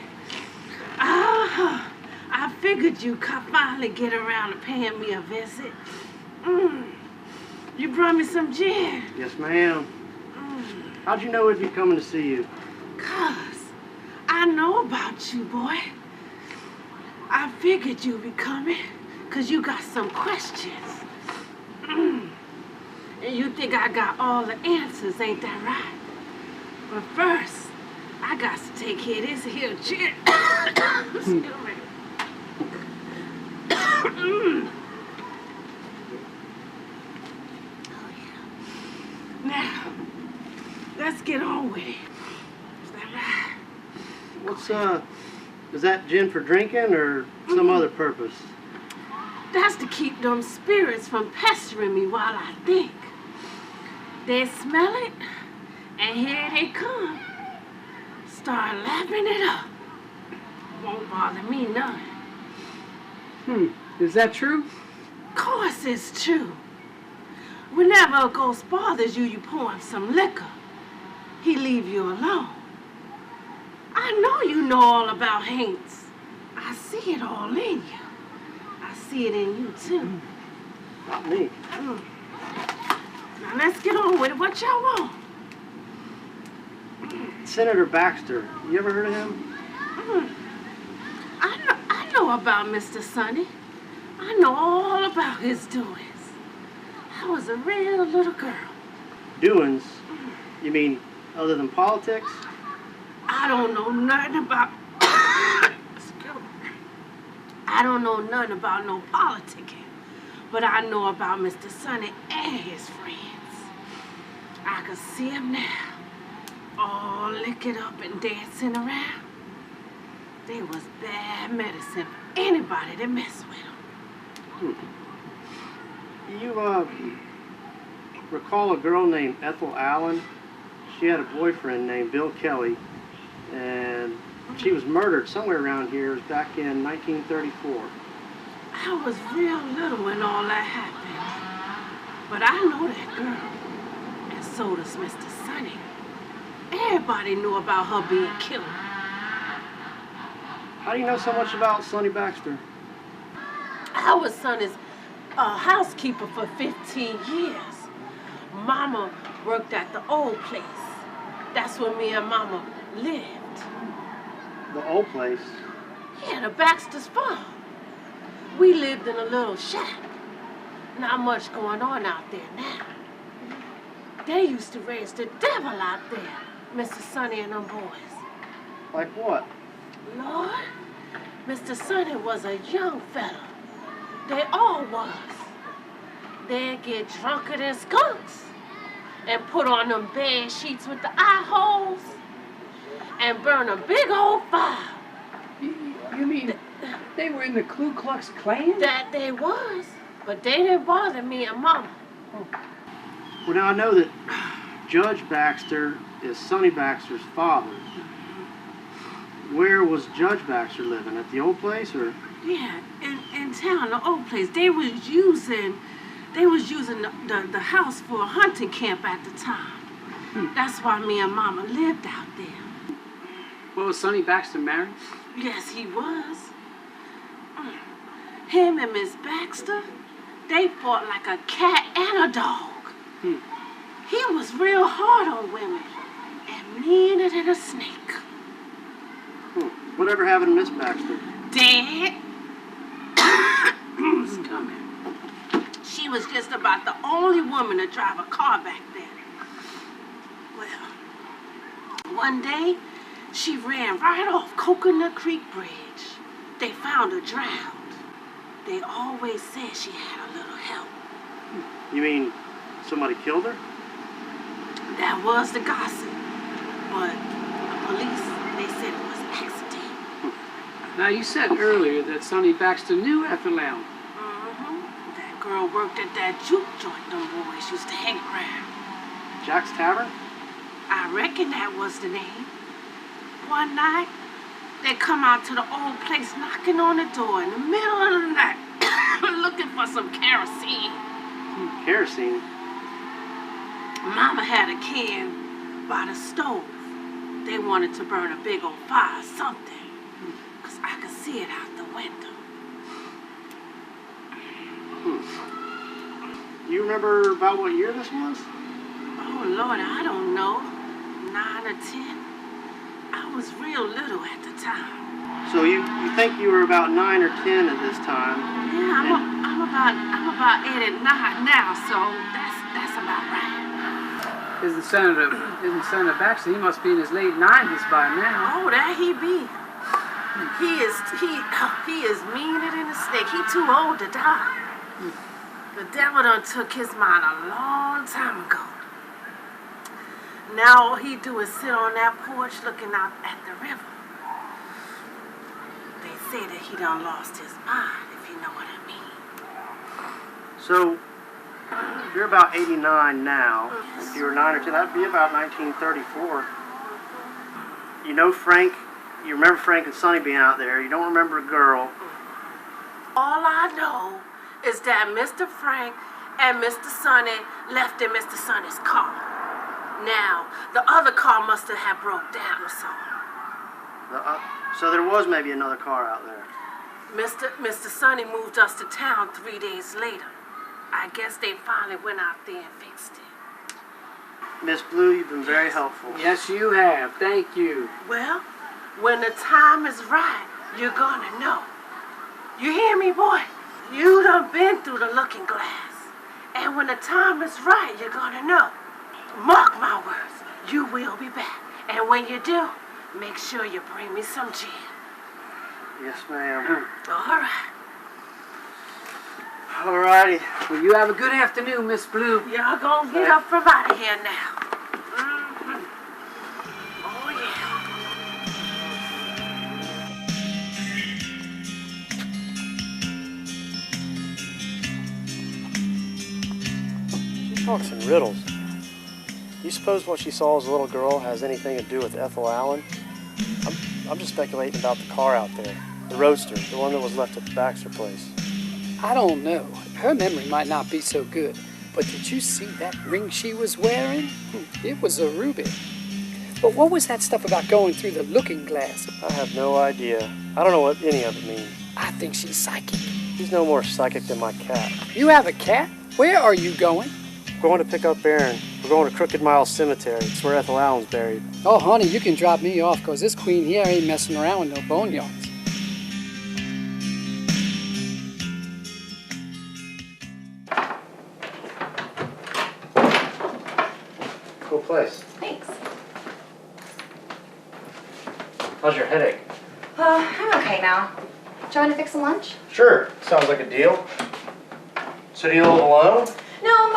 I figured you could finally get around to paying me a visit. You brought me some gin. Yes, ma'am. How'd you know we'd be coming to see you? 'Cause I know about you, boy. I figured you'd be coming 'cause you got some questions. And you think I got all the answers, ain't that right? But first, I got to take care of this here gin. Excuse me. Now, let's get on with it. Is that right? What's, is that gin for drinking or some other purpose? That's to keep them spirits from pestering me while I think. They smell it, and here they come. Start lapping it up. Won't bother me none. Is that true? Of course it's true. Whenever a ghost bothers you, you pour him some liquor. He leave you alone. I know you know all about haints. I see it all in you. I see it in you, too. Not me. Now, let's get on with it. What y'all want? Senator Baxter. You ever heard of him? I know about Mr. Sonny. I know all about his doings. I was a real little girl. Doings? You mean other than politics? I don't know nothing about... Excuse me. I don't know nothing about no politicking. But I know about Mr. Sonny and his friends. I can see him now. all liquored up and dancing around. They was bad medicine for anybody that messed with them. You recall a girl named Ethel Allen? She had a boyfriend named Bill Kelly, and she was murdered somewhere around here back in 1934. I was real little when all that happened. But I know that girl, and so does Mr. Sonny. Everybody knew about her being killed. How do you know so much about Sonny Baxter? I was Sonny's housekeeper for 15 years. Mama worked at the old place. That's where me and Mama lived. The old place? Yeah, the Baxter's farm. We lived in a little shack. Not much going on out there now. They used to raise the devil out there, Mr. Sonny and them boys. Like what? Lord, Mr. Sonny was a young fella. They all was. They'd get drunker than skunks and put on them bed sheets with the eye holes and burn a big old fire. You mean they were in the Ku Klux Klan? That they was, but they didn't bother me and Mama. Well, now I know that Judge Baxter is Sonny Baxter's father. Where was Judge Baxter living? At the old place, or? Yeah, in town, the old place. They was using the house for a hunting camp at the time. That's why me and Mama lived out there. Well, was Sonny Baxter married? Yes, he was. Him and Miss Baxter, they fought like a cat and a dog. He was real hard on women and meaner than a snake. Whatever happened to Miss Baxter? Dead. It's coming. She was just about the only woman to drive a car back then. Well, one day, she ran right off Coconut Creek Bridge. They found her drowned. They always said she had a little help. You mean somebody killed her? That was the gossip. But the police, they said it was an accident. Now, you said earlier that Sonny Baxter knew Ethel Allen. That girl worked at that juke joint them boys used to hang around. Jack's Tavern? I reckon that was the name. One night, they come out to the old place knocking on the door in the middle of the night looking for some kerosene. Kerosene? Mama had a can by the stove. They wanted to burn a big old fire or something, 'cause I could see it out the window. You remember about what year this was? Oh, Lord, I don't know. 9 or 10. I was real little at the time. So you think you were about 9 or 10 at this time? Yeah, I'm about 8 and 9 now, so that's about right. Isn't Senator Baxter? He must be in his late 90s by now. Oh, that he be. He is meaner than a snake. He too old to die. The devil done took his mind a long time ago. Now all he do is sit on that porch looking out at the river. They say that he done lost his mind, if you know what I mean. So, you're about 89 now. If you were 9 or 10, that'd be about 1934. You know Frank, you remember Frank and Sonny being out there. You don't remember a girl. All I know is that Mr. Frank and Mr. Sonny left in Mr. Sonny's car. Now, the other car must have broke down or something. So there was maybe another car out there. Mr. Sonny moved us to town 3 days later. I guess they finally went out there and fixed it. Miss Blue, you've been very helpful. Yes, you have. Thank you. Well, when the time is right, you're gonna know. You hear me, boy? You done been through the looking glass. And when the time is right, you're gonna know. Mark my words, you will be back. And when you do, make sure you bring me some gin. Yes, ma'am. All right. All righty. Well, you have a good afternoon, Miss Blue. Y'all gonna get up from out of here now. talks in riddles. Do you suppose what she saw as a little girl has anything to do with Ethel Allen? I'm just speculating about the car out there. The Roadster, the one that was left at the Baxter place. I don't know. Her memory might not be so good. But did you see that ring she was wearing? It was a ruby. But what was that stuff about going through the looking glass? I have no idea. I don't know what any of it means. I think she's psychic. She's no more psychic than my cat. You have a cat? Where are you going? We're going to pick up Aaron. We're going to Crooked Mile Cemetery. It's where Ethel Allen's buried. Oh, honey, you can drop me off, because this queen here ain't messing around with no boneyards. Cool place. Thanks. How's your headache? I'm okay now. Do you want to fix some lunch? Sure. Sounds like a deal. So do you live alone? No,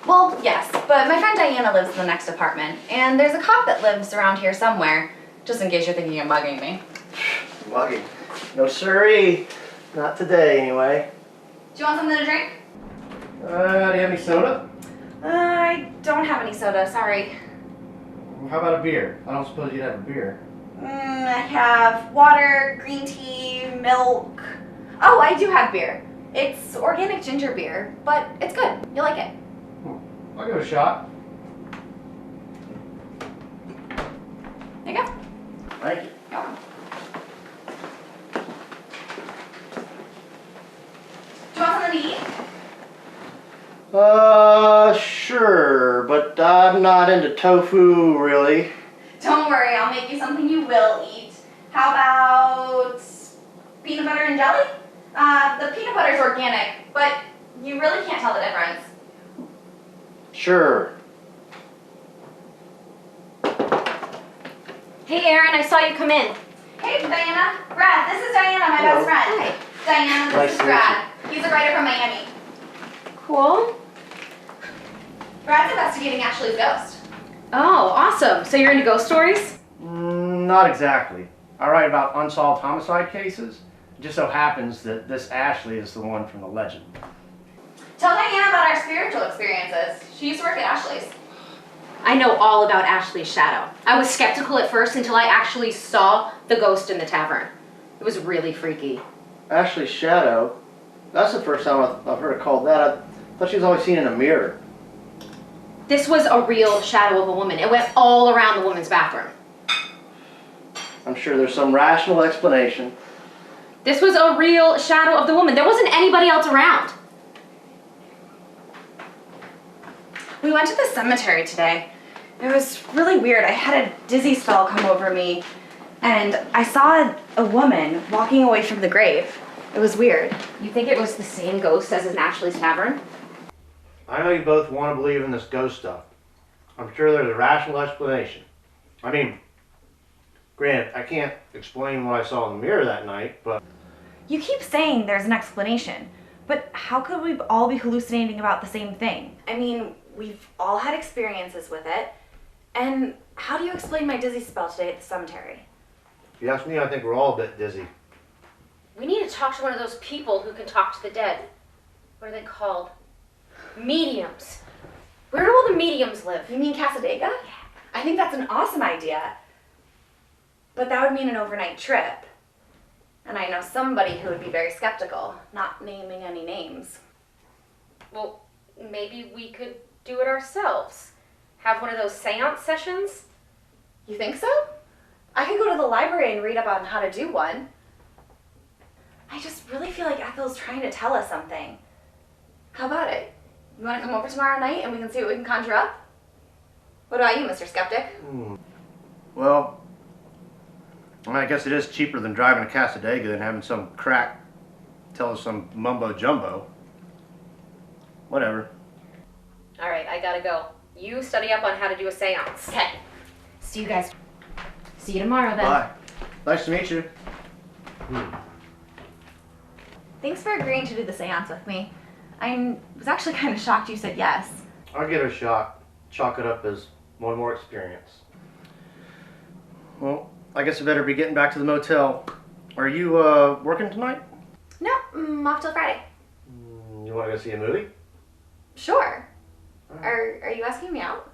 well, yes, but my friend Diana lives in the next apartment, and there's a cop that lives around here somewhere, just in case you're thinking of mugging me. Mugging? No siree. Not today, anyway. Do you want something to drink? Do you have any soda? I don't have any soda, sorry. How about a beer? I don't suppose you'd have a beer. I have water, green tea, milk. Oh, I do have beer. It's organic ginger beer, but it's good. You'll like it. I'll give it a shot. There you go. Thank you. You're welcome. Do you want something to eat? Sure, but I'm not into tofu, really. Don't worry, I'll make you something you will eat. How about peanut butter and jelly? The peanut butter's organic, but you really can't tell the difference. Sure. Hey, Aaron, I saw you come in. Hey, Diana. Brad, this is Diana, my best friend. Hi. Diana, Nice this is to meet Brad. He's a writer from Miami. Cool. Brad's investigating Ashley's ghost. Oh, awesome. So you're into ghost stories? Not exactly. I write about unsolved homicide cases. It just so happens that this Ashley is the one from the legend. Tell Diana about our spiritual experiences. She used to work at Ashley's. I know all about Ashley's shadow. I was skeptical at first until I actually saw the ghost in the tavern. It was really freaky. Ashley's shadow? That's the first time I've heard it called that. I thought she was always seen in a mirror. This was a real shadow of a woman. It went all around the woman's bathroom. I'm sure there's some rational explanation. This was a real shadow of the woman. There wasn't anybody else around. We went to the cemetery today. It was really weird. I had a dizzy spell come over me, and I saw a woman walking away from the grave. It was weird. You think it was the same ghost as in Ashley's tavern? I know you both want to believe in this ghost stuff. I'm sure there's a rational explanation. I mean, granted, I can't explain what I saw in the mirror that night, but... You keep saying there's an explanation, but how could we all be hallucinating about the same thing? I mean, we've all had experiences with it, and how do you explain my dizzy spell today at the cemetery? If you ask me, I think we're all a bit dizzy. We need to talk to one of those people who can talk to the dead. What are they called? Mediums. Where do all the mediums live? You mean Casadega? Yeah. I think that's an awesome idea. But that would mean an overnight trip. And I know somebody who would be very skeptical, not naming any names. Well, maybe we could do it ourselves. Have one of those seance sessions? You think so? I could go to the library and read up on how to do one. I just really feel like Ethel's trying to tell us something. How about it? You want to come over tomorrow night and we can see what we can conjure up? What about you, Mr. Skeptic? Well, I guess it is cheaper than driving to Casadega than having some crack tell us some mumbo jumbo. Whatever. All right, I gotta go. You study up on how to do a seance. Okay. See you guys. See you tomorrow then. Bye. Nice to meet you. Thanks for agreeing to do the seance with me. I was actually kind of shocked you said yes. I'll give it a shot. Chalk it up as one more experience. Well, I guess I better be getting back to the motel. Are you working tonight? No, I'm off till Friday. You want to go see a movie? Sure. Are you asking me out?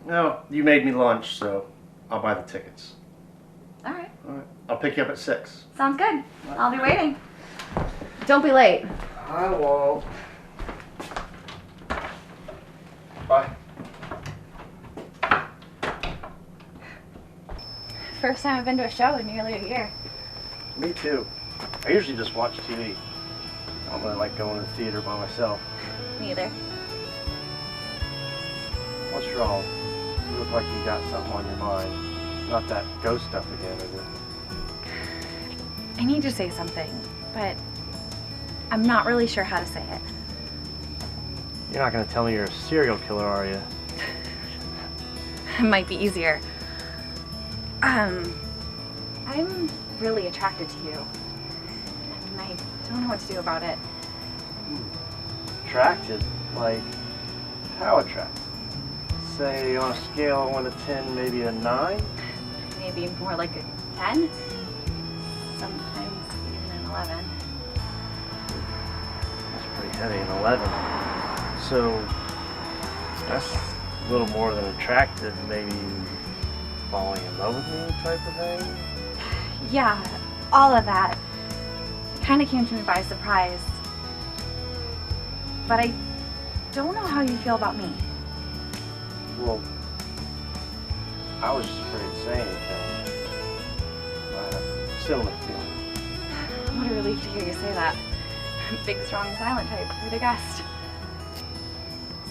No, you made me lunch, so I'll buy the tickets. All right. All right. I'll pick you up at 6. Sounds good. I'll be waiting. Don't be late. I won't. Bye. First time I've been to a show in nearly a year. Me too. I usually just watch TV. I don't really like going to the theater by myself. Me either. What's wrong? You look like you got something on your mind. Not that ghost stuff again, is it? I need to say something, but I'm not really sure how to say it. You're not going to tell me you're a serial killer, are you? It might be easier. I'm really attracted to you. And I don't know what to do about it. Attracted? Like, how attracted? Say on a scale of 1 to 10, maybe a 9? Maybe more like a 10? Sometimes even an 11. That's pretty heavy, an 11. So, that's a little more than attracted, maybe falling in love with me type of thing? Yeah, all of that. It kind of came to me by surprise. But I don't know how you feel about me. Well, I was just afraid to say anything. I have a similar feeling. What a relief to hear you say that. Big, strong, silent type. Who'd have guessed?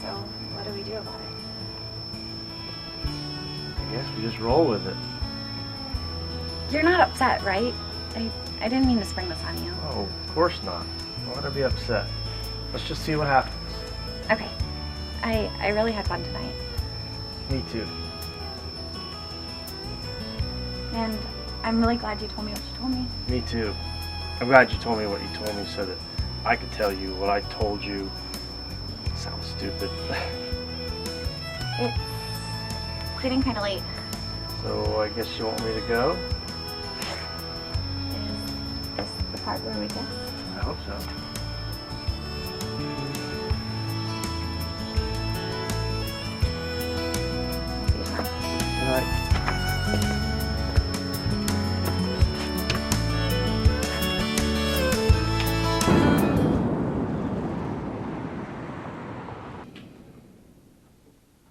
So, what do we do about it? I guess we just roll with it. You're not upset, right? I didn't mean to spring this on you. Oh, of course not. Why would I be upset? Let's just see what happens. Okay. I really had fun tonight. Me too. And I'm really glad you told me what you told me. Me too. I'm glad you told me what you told me so that I could tell you what I told you. Sounds stupid. It's getting kind of late. So I guess you want me to go? Is this the part where we kiss? I hope so. Good night.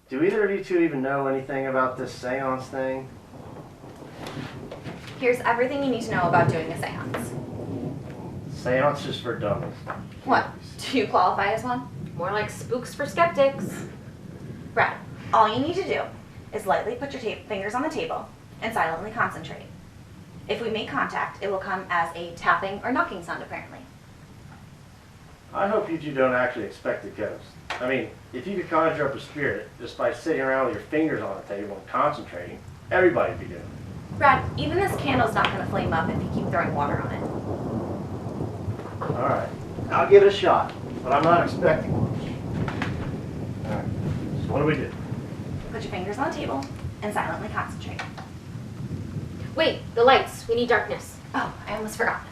Do either of you two even know anything about this seance thing? Here's everything you need to know about doing a seance. Seances for dummies. What? Do you qualify as one? More like spooks for skeptics. Brad, all you need to do is lightly put your fingers on the table and silently concentrate. If we make contact, it will come as a tapping or knocking sound, apparently. I hope you two don't actually expect a ghost. I mean, if you could conjure up a spirit just by sitting around with your fingers on the table and concentrating, everybody'd be doing it. Brad, even this candle's not going to flame up if you keep throwing water on it. All right, I'll give it a shot, but I'm not expecting one. All right, so what do we do? Put your fingers on the table and silently concentrate. Wait, the lights. We need darkness. Oh, I almost forgot.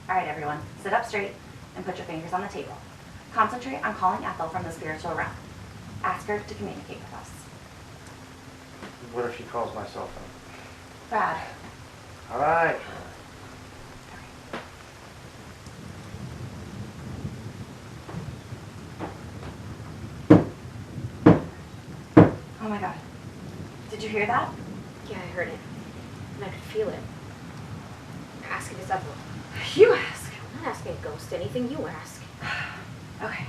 All right, everyone, sit up straight and put your fingers on the table. Concentrate on calling Ethel from the spiritual realm. Ask her to communicate with us. What if she calls my cell phone? Brad. All right. Oh my God. Did you hear that? Yeah, I heard it. And I could feel it. Ask if it's Ethel. You ask. I'm not asking a ghost anything. You ask. Okay.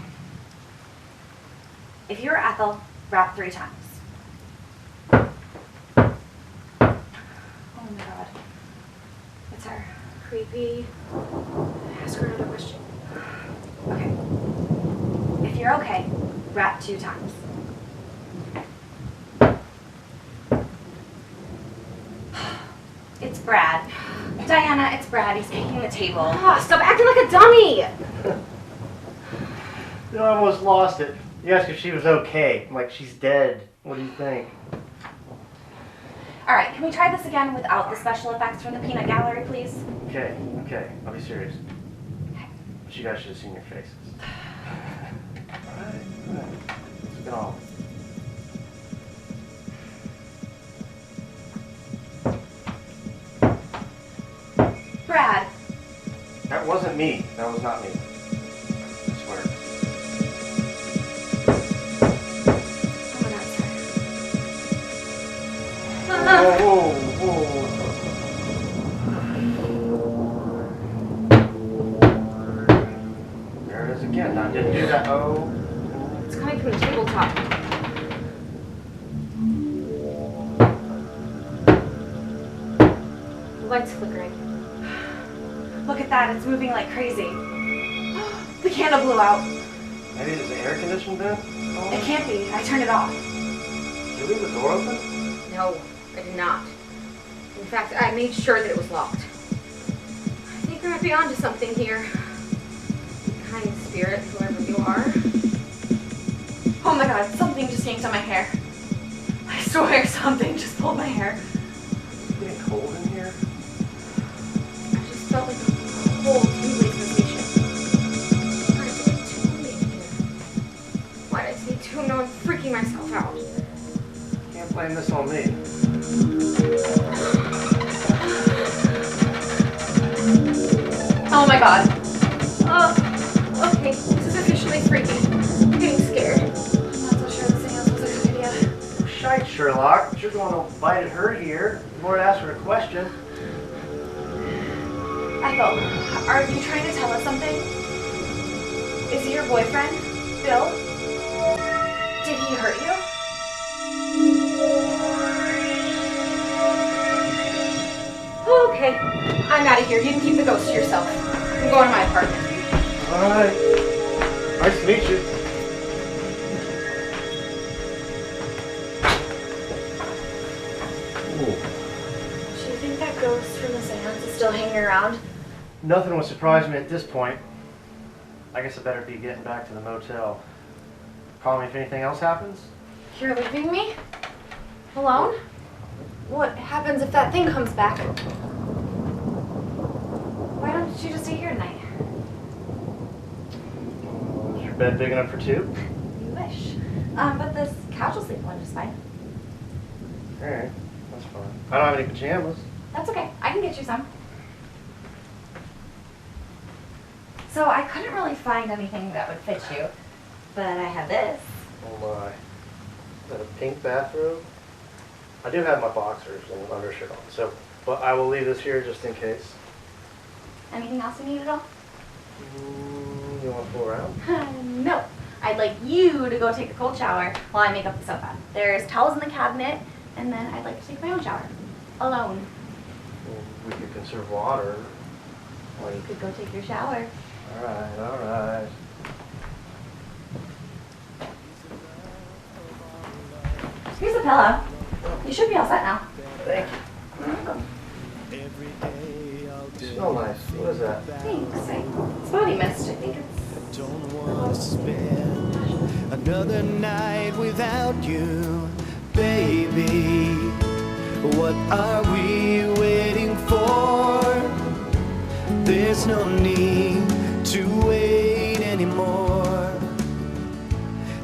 If you're Ethel, rap 3 times. Oh my God. It's her. Creepy. Ask her another question. Okay. If you're okay, rap 2 times. It's Brad. Diana, it's Brad. He's making the table. Oh, stop acting like a dummy! You almost lost it. You asked if she was okay, like she's dead. What do you think? All right, can we try this again without the special effects from the peanut gallery, please? Okay, I'll be serious. But you guys should have seen your faces. Let's get on. Brad. That wasn't me. That was not me. I swear. Whoa, whoa, whoa. There it is again. I didn't do that. Oh. It's coming from the tabletop. The light's flickering. Look at that, it's moving like crazy. The candle blew out. Maybe it's the air conditioning vent? It can't be. I turned it off. Did you leave the door open? No, I did not. In fact, I made sure that it was locked. I think we might be onto something here. Kind spirit, whoever you are. Oh my god, something just yanked on my hair. I swear something just pulled my hair. Is it getting cold in here? I just felt like a cold, tingly sensation. Why did I tune in here? Why did I stay tuned? No, I'm freaking myself out. Can't blame this on me. Oh my god. Okay, this is officially freaky. I'm getting scared. I'm not so sure this thing else was a good idea. Shite, Sherlock. You're the one who invited her here. You weren't asked her a question. Ethel, are you trying to tell us something? Is he your boyfriend, Bill? Did he hurt you? Okay, I'm out of here. You can keep the ghost to yourself. I'm going to my apartment. Alright. Nice to meet you. Do you think that ghost from the seance is still hanging around? Nothing would surprise me at this point. I guess I better be getting back to the motel. Call me if anything else happens. You're leaving me? Alone? What happens if that thing comes back? Why don't you just stay here tonight? Is your bed big enough for two? You wish. But this couch will sleep one just fine. Alright, that's fine. I don't have any pajamas. That's okay. I can get you some. So I couldn't really find anything that would fit you, but I have this. Oh my. Is that a pink bathrobe? I do have my boxers and an undershirt on, so, but I will leave this here just in case. Anything else you need at all? You want to fool around? No. I'd like you to go take a cold shower while I make up the sofa. There's towels in the cabinet, and then I'd like to take my own shower. Alone. Well, we could conserve water. Or you could go take your shower. Alright, alright. Here's a pillow. You should be all set now. Thank you. You're welcome. You smell nice. What is that? Thanks. It's body mist. I think it's... Don't want to spend another night without you, baby. What are we waiting for? There's no need to wait anymore.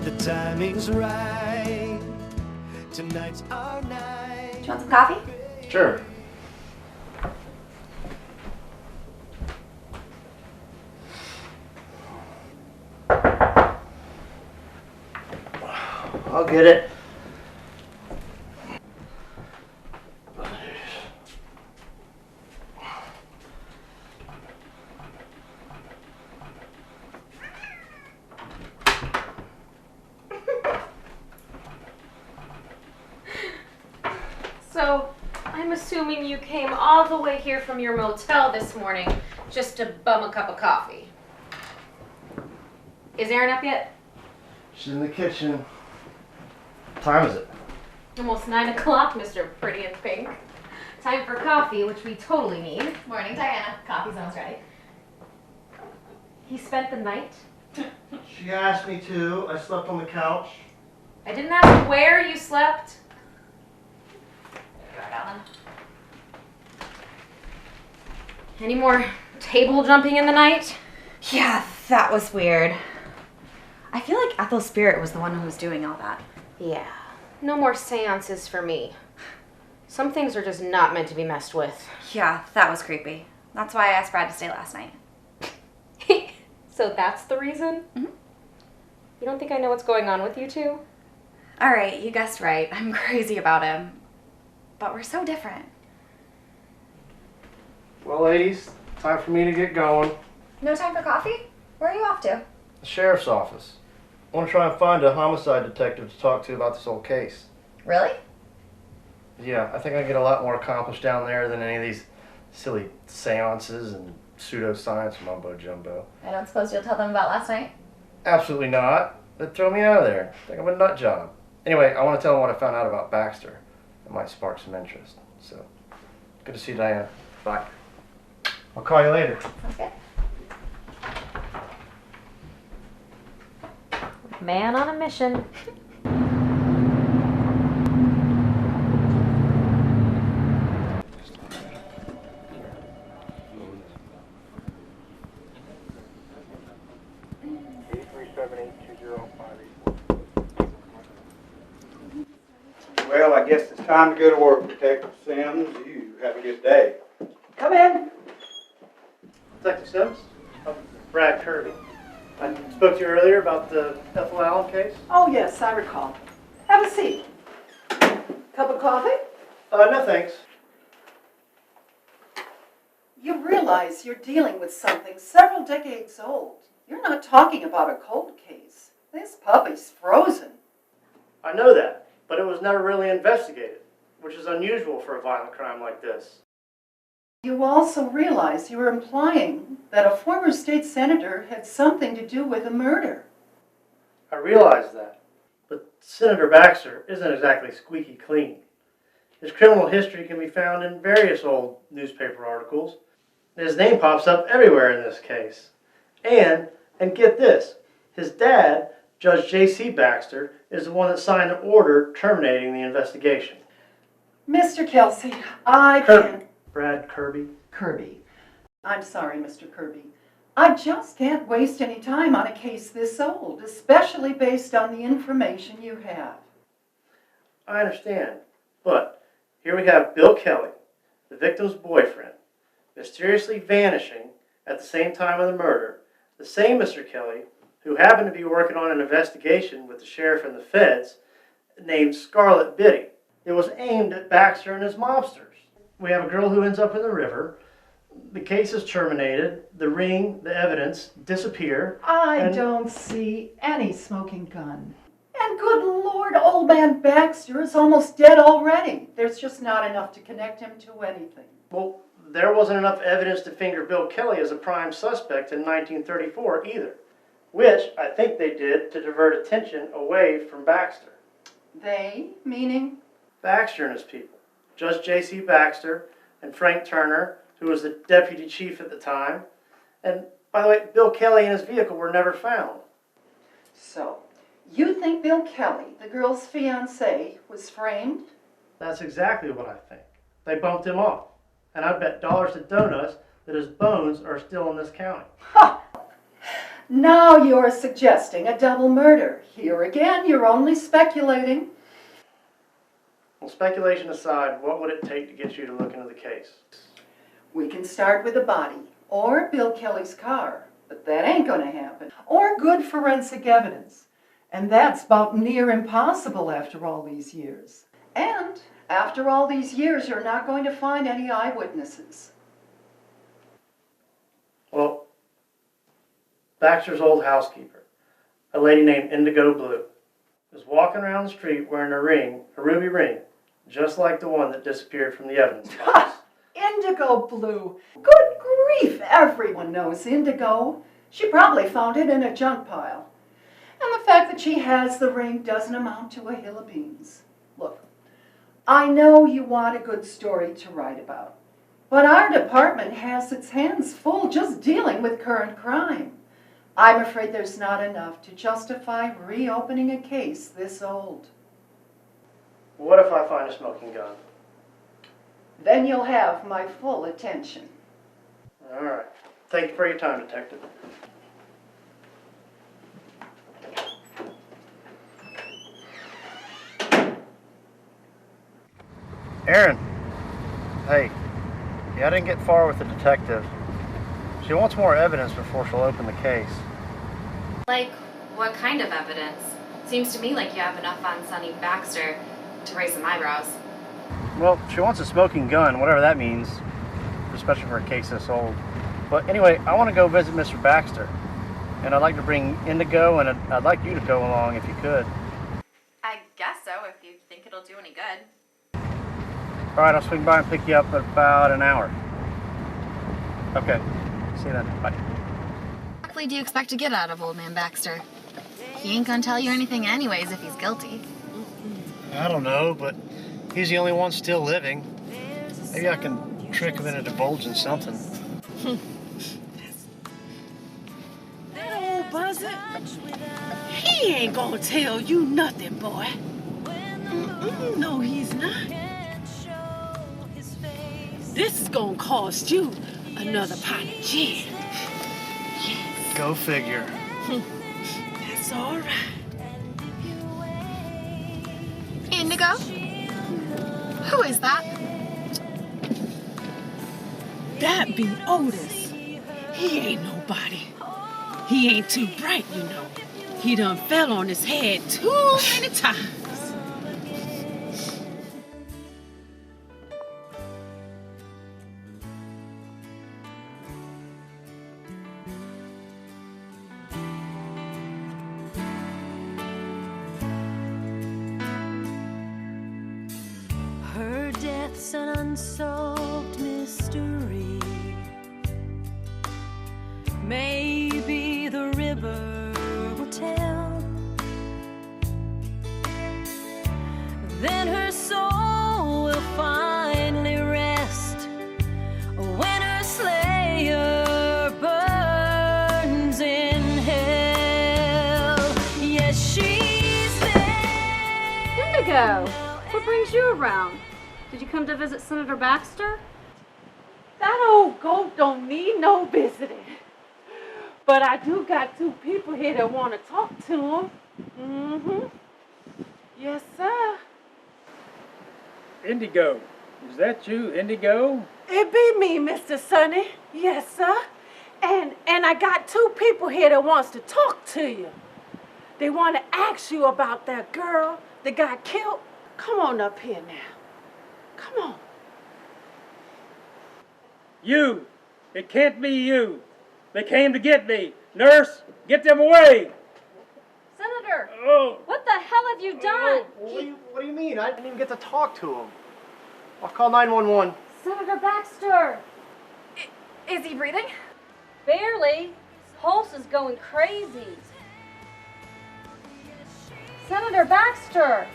The timing's right. Tonight's our night. Do you want some coffee? Sure. I'll get it. So, I'm assuming you came all the way here from your motel this morning just to bum a cup of coffee. Is Erin up yet? She's in the kitchen. What time is it? Almost 9 o'clock, Mr. Pretty in Pink. Time for coffee, which we totally need. Morning, Diana. Coffee's almost ready. He spent the night? She asked me to. I slept on the couch. I didn't ask where you slept. Any more table jumping in the night? Yeah, that was weird. I feel like Ethel's spirit was the one who was doing all that. Yeah. No more seances for me. Some things are just not meant to be messed with. Yeah, that was creepy. That's why I asked Brad to stay last night. So that's the reason? Mm-hmm. You don't think I know what's going on with you two? All right, you guessed right. I'm crazy about him. But we're so different. Well, ladies, time for me to get going. No time for coffee? Where are you off to? The sheriff's office. I want to try and find a homicide detective to talk to about this whole case. Really? Yeah, I think I get a lot more accomplished down there than any of these silly seances and pseudoscience mumbo jumbo. I don't suppose you'll tell them about last night? Absolutely not. They'd throw me out of there. Think I'm a nut job. Anyway, I want to tell them what I found out about Baxter. It might spark some interest. So, good to see you, Diana. Bye. I'll call you later. Okay. Man on a mission. Well, I guess it's time to go to work, Detective Sims. You have a good day. Come in. Detective Sims, I'm Brad Kirby. I spoke to you earlier about the Ethel Allen case. Oh, yes, I recall. Have a seat. Cup of coffee? No thanks. You realize you're dealing with something several decades old. You're not talking about a cold case. This puppy's frozen. I know that, but it was never really investigated, which is unusual for a violent crime like this. You also realize you were implying that a former state senator had something to do with a murder. I realize that, but Senator Baxter isn't exactly squeaky clean. His criminal history can be found in various old newspaper articles. His name pops up everywhere in this case. And get this, his dad, Judge J.C. Baxter, is the one that signed the order terminating the investigation. Mr. Kelsey, I can't... Brad Kirby. Kirby. I'm sorry, Mr. Kirby. I just can't waste any time on a case this old, especially based on the information you have. I understand, but here we have Bill Kelly, the victim's boyfriend, mysteriously vanishing at the same time of the murder, the same Mr. Kelly who happened to be working on an investigation with the sheriff and the feds named Scarlet Biddy. It was aimed at Baxter and his mobsters. We have a girl who ends up in the river. The case is terminated. The ring, the evidence disappear. I don't see any smoking gun. And good Lord, old man Baxter is almost dead already. There's just not enough to connect him to anything. Well, there wasn't enough evidence to finger Bill Kelly as a prime suspect in 1934 either, which I think they did to divert attention away from Baxter. They, meaning? Baxter and his people. Judge J.C. Baxter and Frank Turner, who was the deputy chief at the time. And, by the way, Bill Kelly and his vehicle were never found. So, you think Bill Kelly, the girl's fiancé, was framed? That's exactly what I think. They bumped him off. And I bet dollars to donuts that his bones are still in this county. Ha! Now you're suggesting a double murder. Here again, you're only speculating. Well, speculation aside, what would it take to get you to look into the case? We can start with a body, or Bill Kelly's car, but that ain't gonna happen. Or good forensic evidence, and that's about near impossible after all these years. And after all these years, you're not going to find any eyewitnesses. Well, Baxter's old housekeeper, a lady named Indigo Blue, was walking around the street wearing a ruby ring, just like the one that disappeared from the evidence box. Indigo Blue. Good grief, everyone knows Indigo. She probably found it in a junk pile. And the fact that she has the ring doesn't amount to a hill of beans. Look, I know you want a good story to write about, but our department has its hands full just dealing with current crime. I'm afraid there's not enough to justify reopening a case this old. What if I find a smoking gun? Then you'll have my full attention. All right. Thank you for your time, Detective. Aaron. Hey. Yeah, I didn't get far with the detective. She wants more evidence before she'll open the case. Like, what kind of evidence? Seems to me like you have enough on Sonny Baxter to raise some eyebrows. Well, she wants a smoking gun, whatever that means, especially for a case this old. But anyway, I want to go visit Mr. Baxter, and I'd like to bring Indigo, and I'd like you to go along if you could. I guess so, if you think it'll do any good. All right, I'll swing by and pick you up in about an hour. Okay, see you then. Bye. What exactly do you expect to get out of old man Baxter? He ain't gonna tell you anything anyways if he's guilty. I don't know, but he's the only one still living. Maybe I can trick him into divulging something. That old buzzard, he ain't gonna tell you nothing, boy. No, he's not. This is gonna cost you another pot of gin. Yes. Go figure. That's all right. Indigo? Who is that? That be Otis. He ain't nobody. He ain't too bright, you know. He done fell on his head too many times. Her death's an unsolved mystery. Maybe the river will tell. Then her soul will finally rest when her slayer burns in hell. Yes, she's there. Indigo, what brings you around? Did you come to visit Senator Baxter? That old goat don't need no visiting. But I do got two people here that want to talk to him. Mm-hmm. Yes, sir. Indigo. Is that you, Indigo? It be me, Mr. Sonny. Yes, sir. And I got two people here that wants to talk to you. They want to ask you about that girl that got killed. Come on up here now. Come on. You. It can't be you. They came to get me. Nurse, get them away. Senator, Oh. what the hell have you done? What do you mean? I didn't even get to talk to him. I'll call 911. Senator Baxter! Is he breathing? Barely. His pulse is going crazy. Senator Baxter!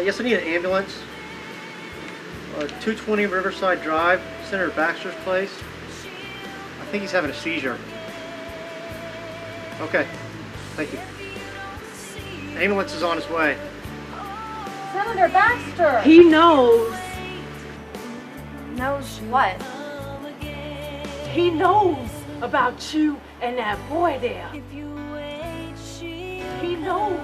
Yes, I need an ambulance. 220 Riverside Drive, Senator Baxter's place. I think he's having a seizure. Okay, thank you. Ambulance is on its way. Senator Baxter! He knows. Knows what? He knows about you and that boy there. He knows.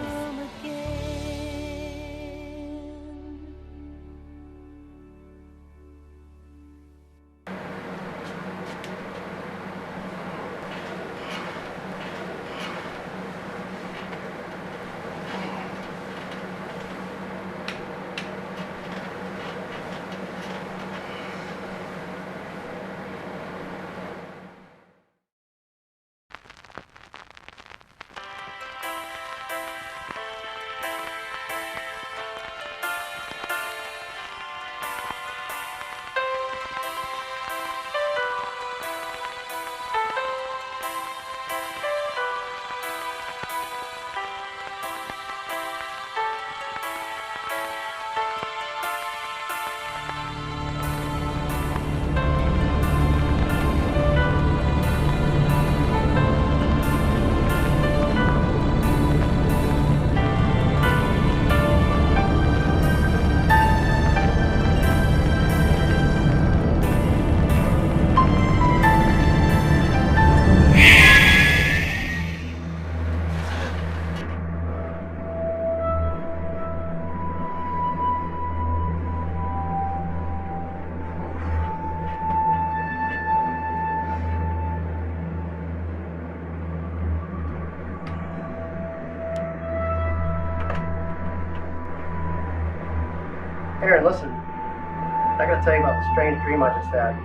Aaron, listen. I gotta tell you about the strange dream I just had.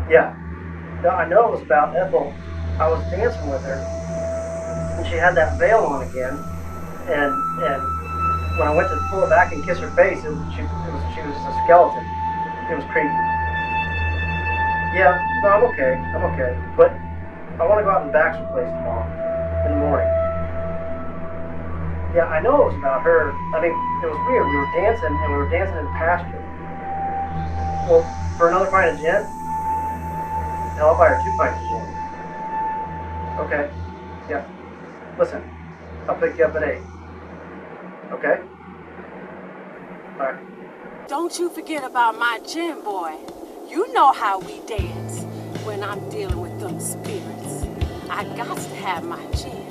Yeah. No, I know it was about Ethel. I was dancing with her, and she had that veil on again. And when I went to pull it back and kiss her face, she was just a skeleton. It was creepy. Yeah, no, I'm okay. I'm okay. But I want to go out to the Baxter place tomorrow in the morning. Yeah, I know it was about her. I mean, it was weird. We were dancing, and we were dancing in the pasture. Well, for another pint of gin? Hell, I'll buy her 2 pints of gin. Okay. Yeah. Listen, I'll pick you up at 8. Okay? All right. Don't you forget about my gin, boy. You know how we dance when I'm dealing with them spirits. I got to have my gin.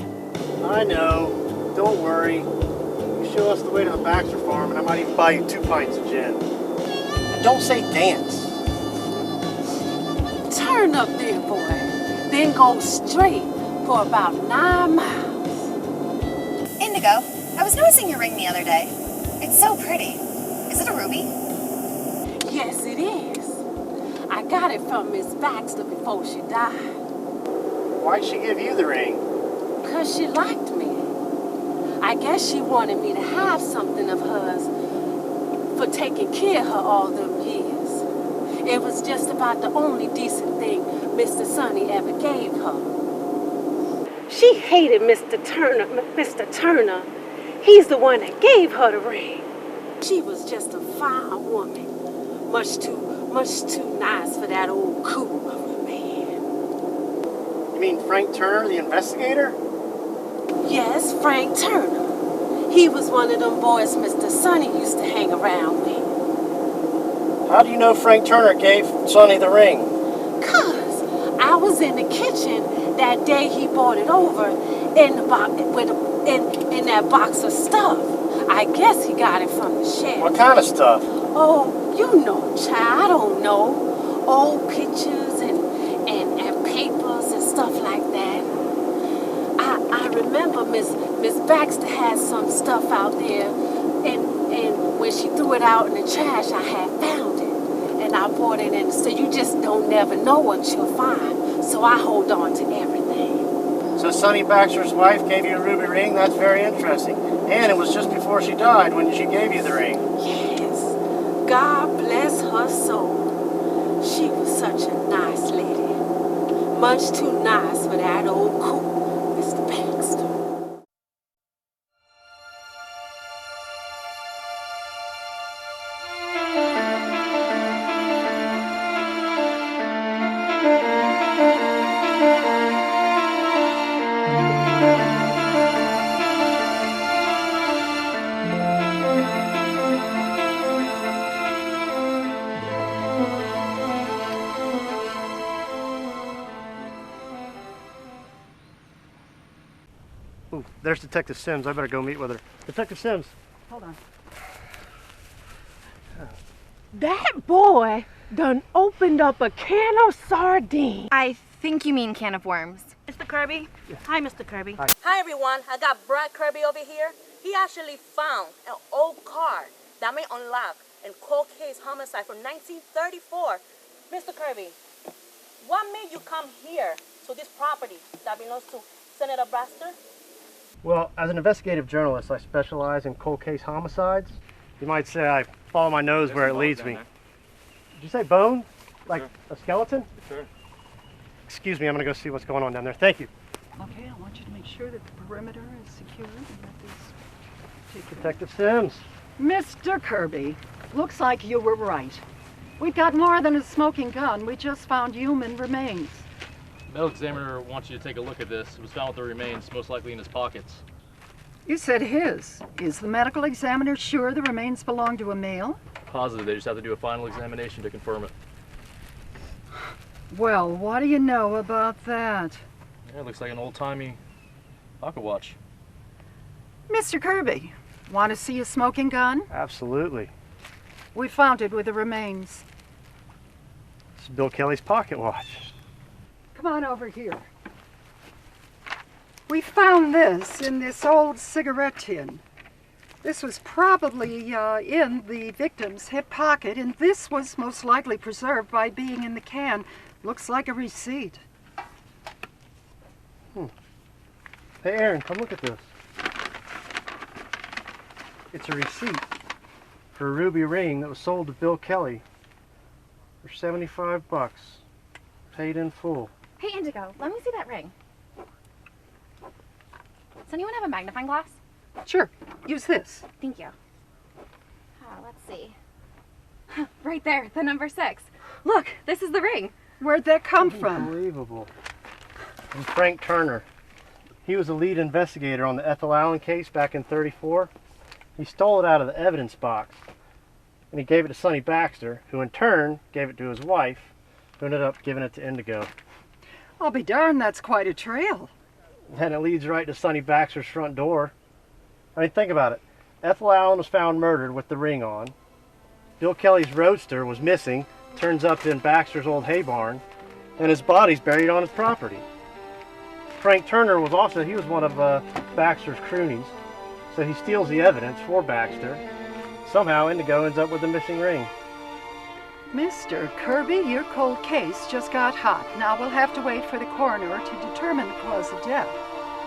I know. Don't worry. You show us the way to the Baxter farm, and I might even buy you 2 pints of gin. And don't say dance. Turn up there, boy. Then go straight for about 9 miles. Indigo, I was noticing your ring the other day. It's so pretty. Is it a ruby? Yes, it is. I got it from Miss Baxter before she died. Why'd she give you the ring? 'Cause she liked me. I guess she wanted me to have something of hers for taking care of her all them years. It was just about the only decent thing Mr. Sonny ever gave her. She hated Mr. Turner. He's the one that gave her the ring. She was just a fine woman. Much too nice for that old cool of a man. You mean Frank Turner, the investigator? Yes, Frank Turner. He was one of them boys Mr. Sonny used to hang around with. How do you know Frank Turner gave Sonny the ring? 'Cause I was in the kitchen that day he brought it over in that box of stuff. I guess he got it from the shelf. What kind of stuff? Oh, you know, child, I don't know. Old pictures and papers and stuff like that. I remember Miss Baxter had some stuff out there, and when she threw it out in the trash, I had found it. And I brought it in, so you just don't never know what you'll find. So I hold on to everything. So Sonny Baxter's wife gave you a ruby ring? That's very interesting. And it was just before she died when she gave you the ring. Yes. God bless her soul. She was such a nice lady. Much too nice for that old cool, Mr. Baxter. Ooh, there's Detective Sims. I better go meet with her. Detective Sims. Hold on. That boy done opened up a can of sardines. I think you mean can of worms. Mr. Kirby? Yeah. Hi, Mr. Kirby. Hi. Everyone. I got Brad Kirby over here. He actually found an old car that may unlock in cold case homicide from 1934. Mr. Kirby, what made you come here to this property that belongs to Senator Baxter? Well, as an investigative journalist, I specialize in cold case homicides. You might say I follow my nose where it leads me. Did you say bone? Like a skeleton? Sure. Excuse me, I'm going to go see what's going on down there. Thank you. Okay, I want you to make sure that the perimeter is secure and that this Detective Sims. Mr. Kirby, looks like you were right. We got more than a smoking gun. We just found human remains. Medical examiner wants you to take a look at this. It was found with the remains, most likely in his pockets. You said his. Is the medical examiner sure the remains belong to a male? Positive. They just have to do a final examination to confirm it. Well, what do you know about that? Yeah, it looks like an old-timey pocket watch. Mr. Kirby, want to see a smoking gun? Absolutely. We found it with the remains. This is Bill Kelly's pocket watch. Come on over here. We found this in this old cigarette tin. This was probably in the victim's hip pocket, and this was most likely preserved by being in the can. Looks like a receipt. Hey, Aaron, come look at this. It's a receipt for a ruby ring that was sold to Bill Kelly for $75, paid in full. Hey, Indigo, let me see that ring. Does anyone have a magnifying glass? Sure, use this. Thank you. Let's see. Right there, the number 6. Look, this is the ring. Where'd that come from? Unbelievable. From Frank Turner. He was the lead investigator on the Ethel Allen case back in '34. He stole it out of the evidence box, and he gave it to Sonny Baxter, who in turn gave it to his wife, who ended up giving it to Indigo. I'll be darned, that's quite a trail. And it leads right to Sonny Baxter's front door. I mean, think about it. Ethel Allen was found murdered with the ring on. Bill Kelly's roadster was missing, turns up in Baxter's old hay barn, and his body's buried on his property. Frank Turner was one of Baxter's croonies, so he steals the evidence for Baxter. Somehow Indigo ends up with the missing ring. Mr. Kirby, your cold case just got hot. Now we'll have to wait for the coroner to determine the cause of death.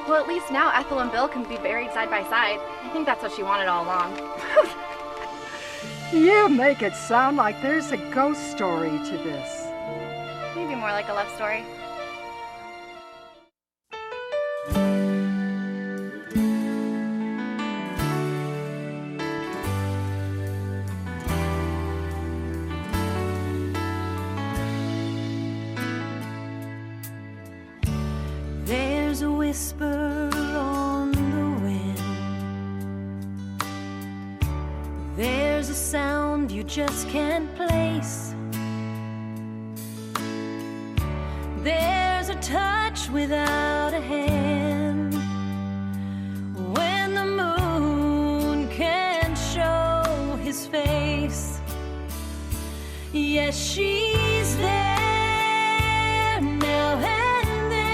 Well, at least now Ethel and Bill can be buried side by side. I think that's what she wanted all along. You make it sound like there's a ghost story to this. Maybe more like a love story. There's a whisper on the wind. There's a sound you just can't place. There's a touch without a hand. When the moon can't show his face. Yes, she's there now and then.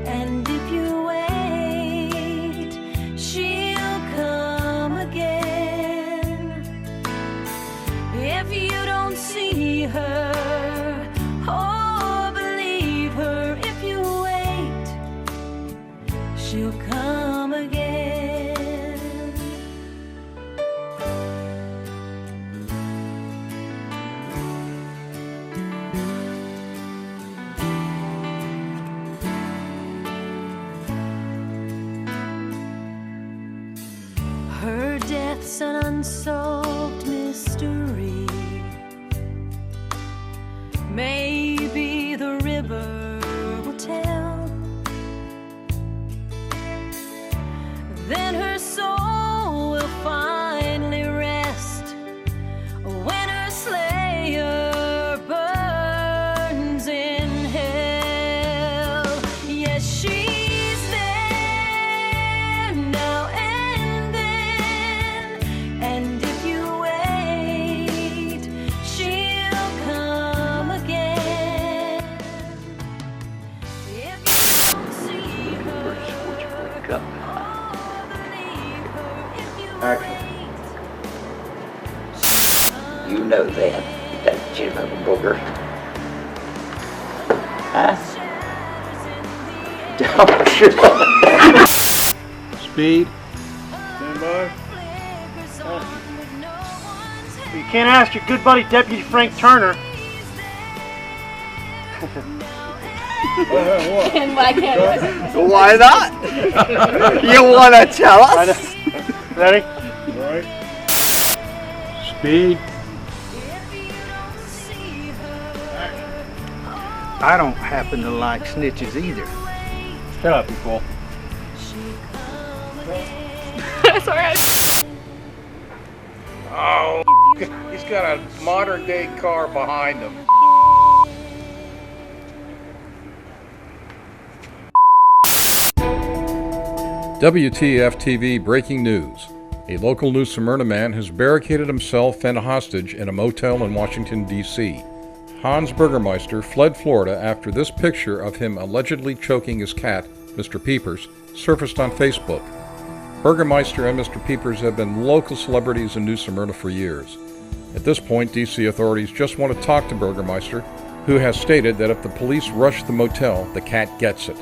And if you wait, she'll come again. If you don't see her or believe her, if you wait, she'll come again. Her death's an unsolved mystery. Maybe the river will tell. Then her soul will finally rest when her slayer burns in hell. Yes, she's there now and then. And if you wait, she'll come again. If you don't see her, Action. You know that you little booger. Huh? Don't you? Speed. Stand by. You can't ask your good buddy Deputy Frank Turner. And why can't Why not? You want to tell us? Ready? Right. Speed. I don't happen to like snitches either. Shut up, you fool. That's alright. Oh, he's got a modern day car behind him. WTF-TV breaking news. A local New Smyrna man has barricaded himself and a hostage in a motel in Washington, D.C. Hans Burgermeister fled Florida after this picture of him allegedly choking his cat, Mr. Peepers, surfaced on Facebook. Burgermeister and Mr. Peepers have been local celebrities in New Smyrna for years. At this point, D.C. authorities just want to talk to Burgermeister, who has stated that if the police rush the motel, the cat gets it.